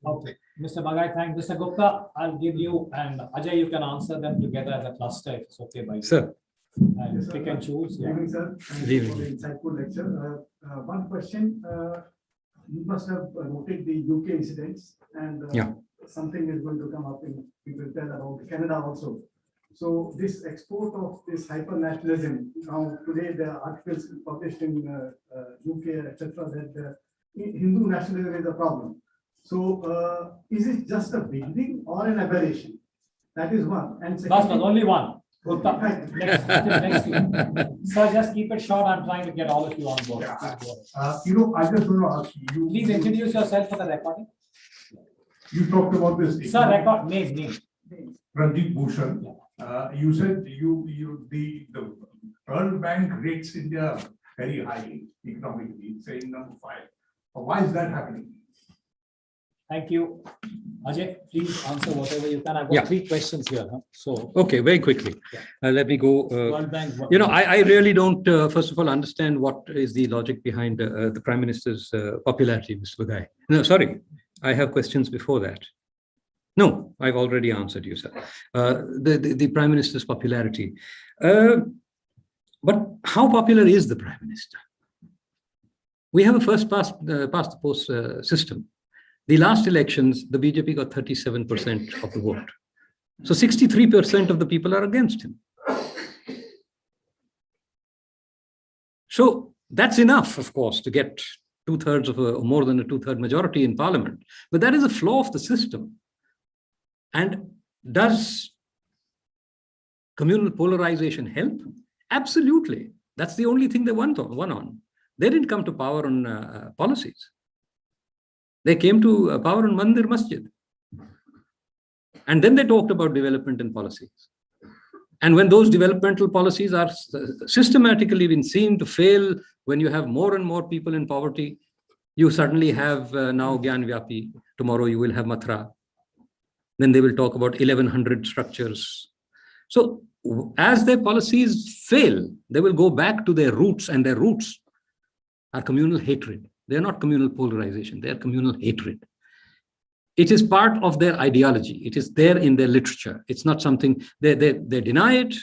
Okay, Mr. Bhagai, thanks. Mr. Gupta, I'll give you, and Ajay, you can answer them together as a cluster if it's okay by you. Sir. And Yes, pick and choose. Good evening, sir. Thank you for the insightful lecture. One question, you must have noted the UK incidents, and something is going to come up in people tell about Canada also. So this export of this hyper-nationalism, now today the articles published in UK, etc., that Hindu nationalism is a problem. So is it just a beginning or an aberration? That is one. And Bhaskar, second, only one. Gupta, Right. next you. Sir, just keep it short. I'm trying to get all of you on board. I just want to ask you. Please introduce yourself for the recording. You talked about this. Sir, record name. Ranjit Bhushan. You said the World Bank rates India very high economically, saying number 5. Why is that happening? Thank you. Ajay, please answer whatever you can. I've got 3 questions here. So, Okay, very quickly. Let me go. World Bank. I really don't, first of all, understand what is the logic behind the Prime Minister's popularity, Mr. Uday. No, sorry, I have questions before that. No, I've already answered you, sir. The Prime Minister's popularity. But how popular is the Prime Minister? We have a first past the post system. The last elections, the BJP got 37% of the vote. So 63% of the people are against him. So that's enough, of course, to get 2/3 of or more than a 2/3 majority in parliament. But that is a flaw of the system. And does communal polarization help? Absolutely. That's the only thing they won on. They didn't come to power on policies. They came to power on Mandir Masjid. And then they talked about development and policies. And when those developmental policies are systematically been seen to fail, when you have more and more people in poverty, you suddenly have now Gyan Vyapi. Tomorrow you will have Mathura. Then they will talk about 1100 structures. So as their policies fail, they will go back to their roots, and their roots are communal hatred. They're not communal polarization, they're communal hatred. It is part of their ideology. It is there in their literature. It's not something, they deny it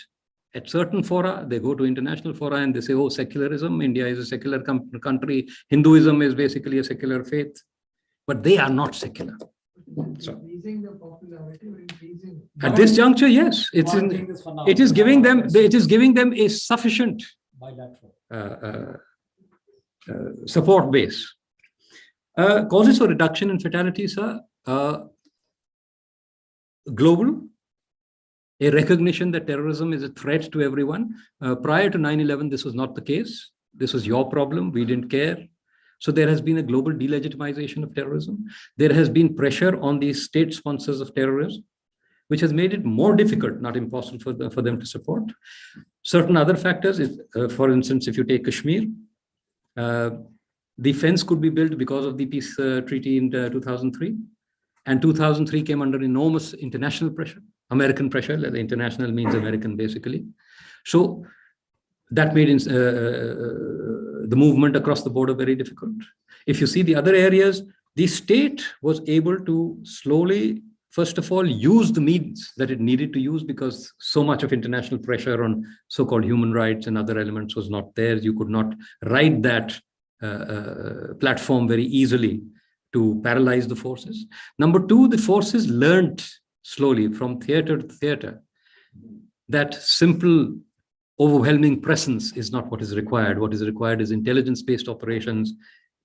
at certain fora. They go to international fora and they say, oh, secularism, India is a secular country. Hinduism is basically a secular faith. But they are not secular. So, Increasing the popularity or increasing? at this juncture, yes, it is giving them a sufficient support base. Causes for reduction in fatalities are global, a recognition that terrorism is a threat to everyone. Prior to 9/11, this was not the case. This was your problem. We didn't care. So there has been a global delegitimization of terrorism. There has been pressure on the state sponsors of terrorism, which has made it more difficult, not impossible for them to support. Certain other factors, for instance, if you take Kashmir, the fence could be built because of the peace treaty in 2003. And 2003 came under enormous international pressure, American pressure. The international means American, basically. So that made the movement across the border very difficult. If you see the other areas, the state was able to slowly, first of all, use the means that it needed to use, because so much of international pressure on so-called human rights and other elements was not there. You could not ride that platform very easily to paralyze the forces. Number two, the forces learned slowly from theater to theater that simple, overwhelming presence is not what is required. What is required is intelligence-based operations,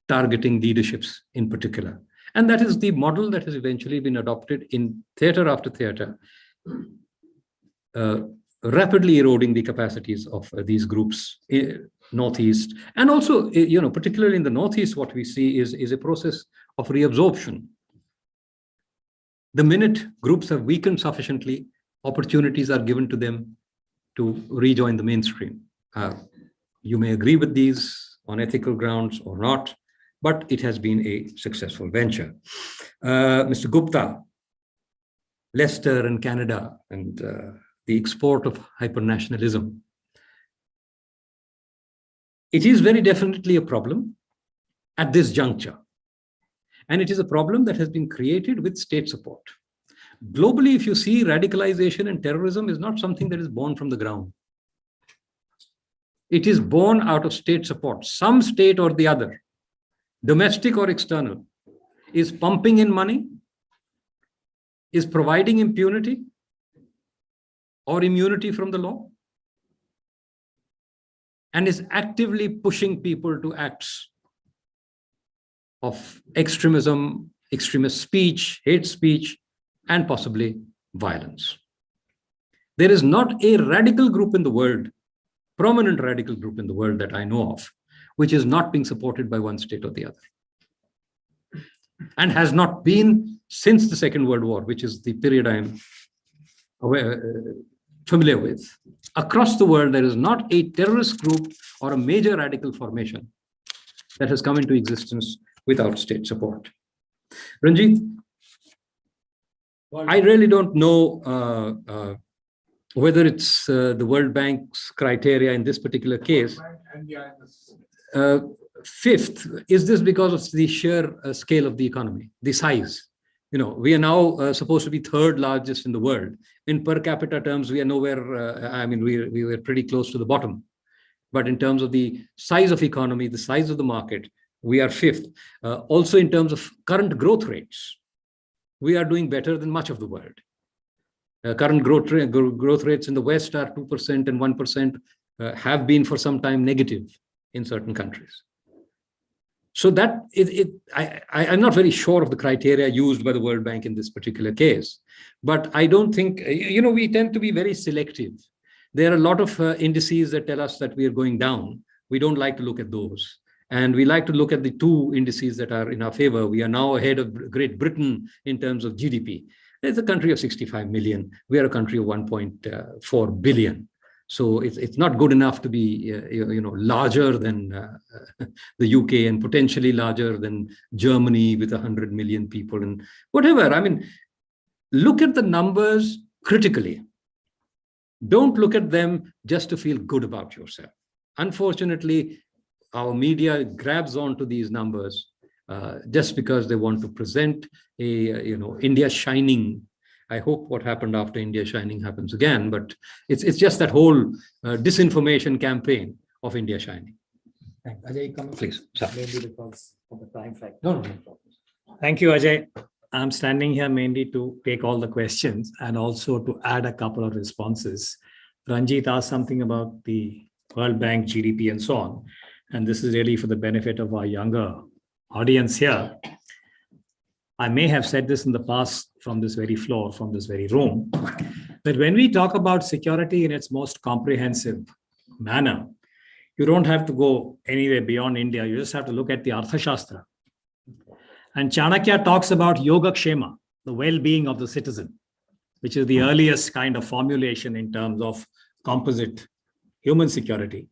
targeting leaderships in particular. And that is the model that has eventually been adopted in theater after theater, rapidly eroding the capacities of these groups Northeast. And also, particularly in the Northeast, what we see is a process of reabsorption. The minute groups have weakened sufficiently, opportunities are given to them to rejoin the mainstream. You may agree with these on ethical grounds or not, but it has been a successful venture. Mr. Gupta, Leicester and Canada, and the export of hypernationalism. It is very definitely a problem at this juncture. And it is a problem that has been created with state support. Globally, if you see, radicalization and terrorism is not something that is born from the ground. It is born out of state support. Some state or the other, domestic or external, is pumping in money, is providing impunity or immunity from the law, and is actively pushing people to acts of extremism, extremist speech, hate speech, and possibly violence. There is not a radical group in the world, prominent radical group in the world that I know of, which is not being supported by one state or the other. And has not been since the Second World War, which is the period I am familiar with. Across the world, there is not a terrorist group or a major radical formation that has come into existence without state support. Ranjit, I really don't know whether it's the World Bank's criteria in this particular case. Fifth, is this because of the sheer scale of the economy, the size? You know, we are now supposed to be third largest in the world. In per capita terms, we are nowhere, I mean, we were pretty close to the bottom. But in terms of the size of economy, the size of the market, we are fifth. Also in terms of current growth rates, we are doing better than much of the world. Current growth rates in the West are 2% and 1%, have been for some time negative in certain countries. So that I'm not very sure of the criteria used by the World Bank in this particular case, but I don't think, you know, we tend to be very selective. There are a lot of indices that tell us that we are going down. We don't like to look at those. And we like to look at the two indices that are in our favor. We are now ahead of Great Britain in terms of GDP. It's a country of 65 million. We are a country of 1.4 billion. So it's not good enough to be, larger than the UK and potentially larger than Germany with 100 million people and whatever. I mean, look at the numbers critically. Don't look at them just to feel good about yourself. Unfortunately, our media grabs onto these numbers just because they want to present India shining. I hope what happened after India shining happens again, but it's just that whole disinformation campaign of India shining. Ajay, come please. Mainly because of the time factor. No problem. Thank you, Ajay. I'm standing here mainly to take all the questions and also to add a couple of responses. Ranjit asked something about the World Bank, GDP, and so on. And this is really for the benefit of our younger audience here. I may have said this in the past from this very floor, from this very room, that when we talk about security in its most comprehensive manner, you don't have to go anywhere beyond India. You just have to look at the Arthashastra. And Chanakya talks about Yogakshema, the well-being of the citizen, which is the earliest kind of formulation in terms of composite human security.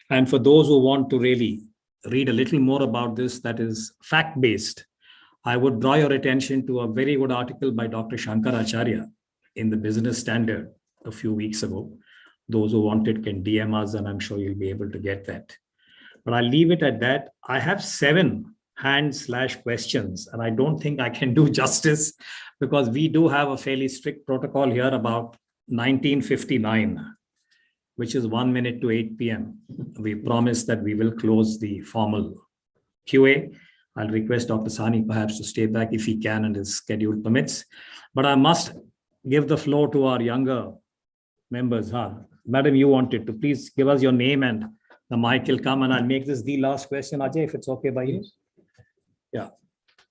And for those who want to really read a little more about this, that is fact-based, I would draw your attention to a very good article by Dr. Shankaracharya in the Business Standard a few weeks ago. Those who want it can DM us, and I'm sure you'll be able to get that. But I'll leave it at that. I have 7 hand/questions, and I don't think I can do justice because we do have a fairly strict protocol here about 1959, which is 1 minute to 8 p.m. We promise that we will close the formal QA. I'll request Dr. Sahni perhaps to stay back if he can and his schedule permits. But I must give the floor to our younger members. Madam, you wanted to please give us your name and the mic will come, and I'll make this the last question, Ajay, if it's okay by you. Yeah.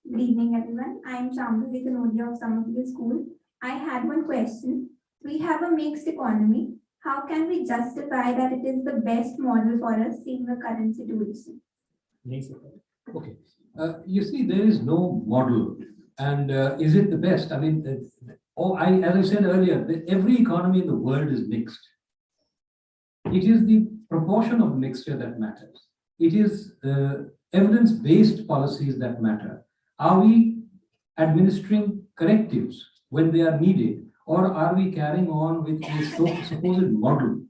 Good evening, everyone. I am Cmde of Summerfield School. I had one question. We have a mixed economy. How can we justify that it is the best model for us seeing the current situation? Okay. You see, there is no model. And is it the best? I mean, as I said earlier, every economy in the world is mixed. It is the proportion of mixture that matters. It is evidence-based policies that matter. Are we administering correctives when they are needed, or are we carrying on with a supposed model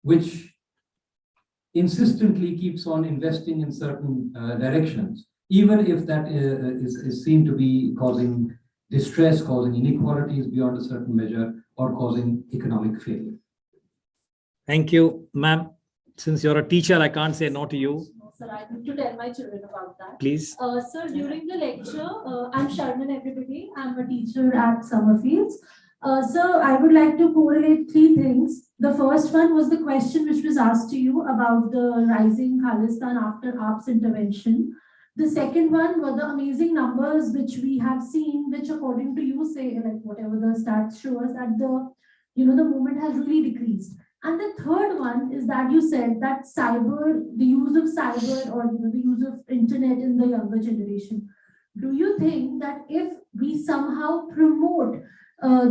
which insistently keeps on investing in certain directions, even if that is seen to be causing distress, causing inequalities beyond a certain measure, or causing economic failure? Thank you, ma'am. Since you're a teacher, I can't say no to you. Sir, I need to tell my children about that. Please. Sir, during the lecture, I'm Sharman, everybody. I'm a teacher at Summerfields. Sir, I would like to correlate 3 things. The first one was the question which was asked to you about the rising Khalistan after AAP's intervention. The second one were the amazing numbers which we have seen, which according to you say, like whatever the stats show us, that the movement has really decreased. And the third one is that you said that the use of cyber or the use of internet in the younger generation. Do you think that if we somehow promote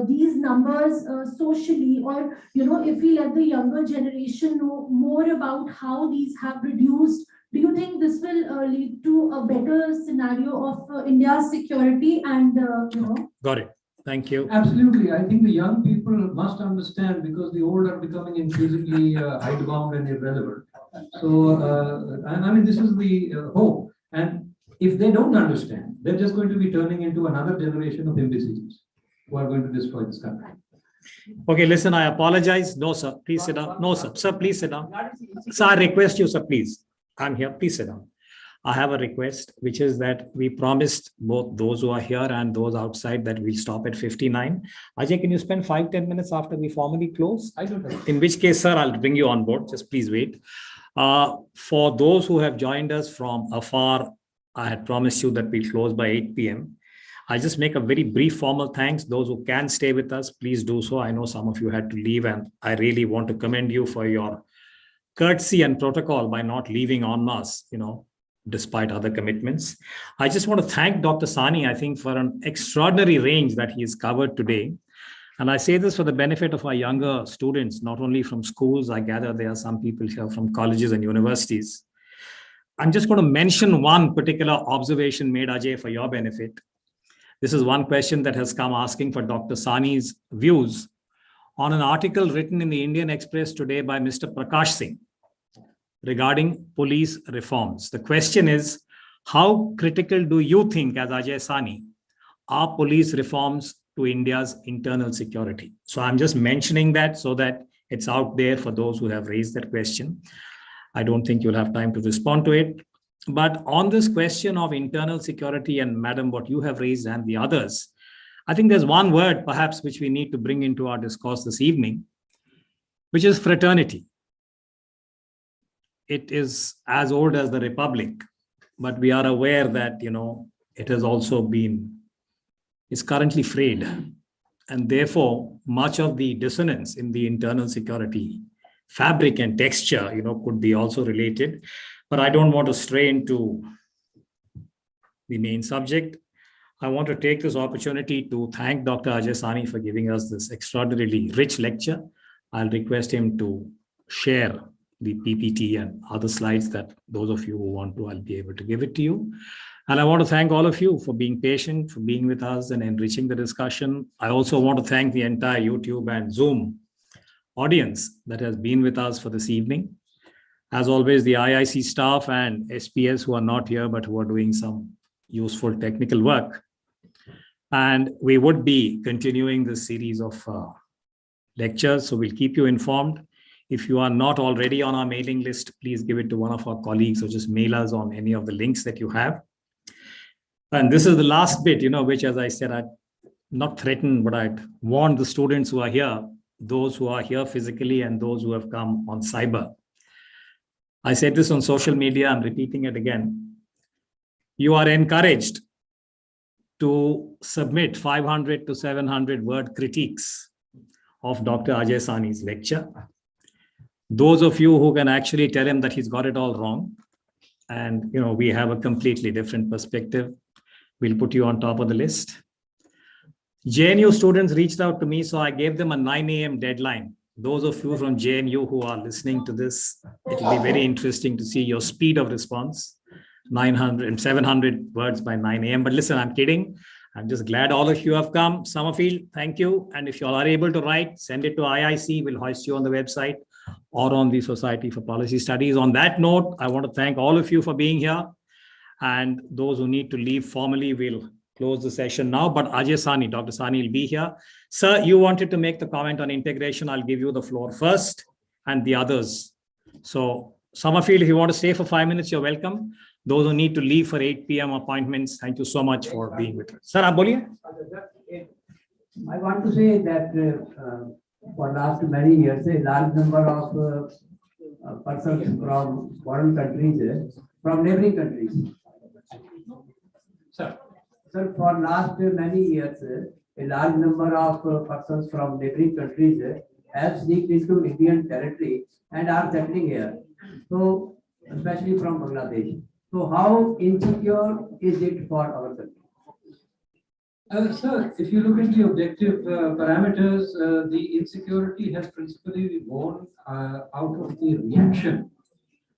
these numbers socially, or if we let the younger generation know more about how these have reduced, do you think this will lead to a better scenario of India's security and Got it. Thank you. Absolutely. I think the young people must understand, because the old are becoming increasingly hidebound and irrelevant. So, I mean, this is the hope. And if they don't understand, they're just going to be turning into another generation of imbeciles who are going to destroy this country. Okay, listen, I apologize. No, sir, please sit down. No, sir. Sir, please sit down. Sir, I request you, sir, please. I'm here. Please sit down. I have a request, which is that we promised both those who are here and those outside that we'll stop at 59. Ajay, can you spend 5-10 minutes after we formally close? I don't know. In which case, sir, I'll bring you on board. Just please wait. For those who have joined us from afar, I had promised you that we'll close by 8 p.m. I'll just make a very brief formal thanks. Those who can stay with us, please do so. I know some of you had to leave, and I really want to commend you for your courtesy and protocol by not leaving en masse, despite other commitments. I just want to thank Dr. Sahni, I think, for an extraordinary range that he has covered today. And I say this for the benefit of our younger students, not only from schools. I gather there are some people here from colleges and universities. I'm just going to mention one particular observation made, Ajay, for your benefit. This is one question that has come asking for Dr. Sahni's views on an article written in the Indian Express today by Mr. Prakash Singh regarding police reforms. The question is, how critical do you think, as Ajay Sahni, are police reforms to India's internal security? So I'm just mentioning that so that it's out there for those who have raised that question. I don't think you'll have time to respond to it. But on this question of internal security, and madam, what you have raised and the others, I think there's one word perhaps which we need to bring into our discourse this evening, which is fraternity. It is as old as the Republic, but we are aware that, it has also is currently frayed. And therefore, much of the dissonance in the internal security fabric and texture, could be also related. But I don't want to stray into the main subject. I want to take this opportunity to thank Dr. Ajai Sahni for giving us this extraordinarily rich lecture. I'll request him to share the PPT and other slides that those of you who want to, I'll be able to give it to you. And I want to thank all of you for being patient, for being with us and enriching the discussion. I also want to thank the entire YouTube and Zoom audience that has been with us for this evening. As always, the IIC staff and SPS who are not here, but who are doing some useful technical work. And we would be continuing this series of lectures, so we'll keep you informed. If you are not already on our mailing list, please give it to one of our colleagues or just mail us on any of the links that you have. And this is the last bit, which, as I said, I'd not threatened, but I'd warned the students who are here, those who are here physically and those who have come on cyber. I said this on social media, I'm repeating it again. You are encouraged to submit 500 to 700 word critiques of Dr. Ajai Sahni's lecture. Those of you who can actually tell him that he's got it all wrong, and we have a completely different perspective, we'll put you on top of the list. JNU students reached out to me, so I gave them a 9 a.m. deadline. Those of you from JNU who are listening to this, it will be very interesting to see your speed of response. 900 and 700 words by 9 a.m. But listen, I'm kidding. I'm just glad all of you have come. Summerfield, thank you. And if you all are able to write, send it to IIC. We'll hoist you on the website or on the Society for Policy Studies. On that note, I want to thank all of you for being here. And those who need to leave formally will close the session now. But Ajai Sahni, Dr. Sahni will be here. Sir, you wanted to make the comment on integration. I'll give you the floor first and the others. So Summerfield, if you want to stay for 5 minutes, you're welcome. Those who need to leave for 8 p.m. appointments, thank you so much for being with us. Sir, aap boliye. I want to say that for last many years, a large number of persons from foreign countries, from neighboring countries, Sir. Sir, for last many years, a large number of persons from neighboring countries have sneaked into Indian territory and are settling here. So, especially from Bangladesh. So, how insecure is it for our country? Sir, if you look at the objective parameters, the insecurity has principally been born out of the reaction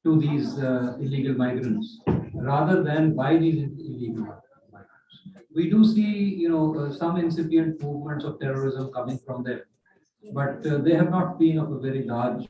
to these illegal migrants, rather than by these illegal migrants. We do see, some incipient movements of terrorism coming from them, but they have not been of a very large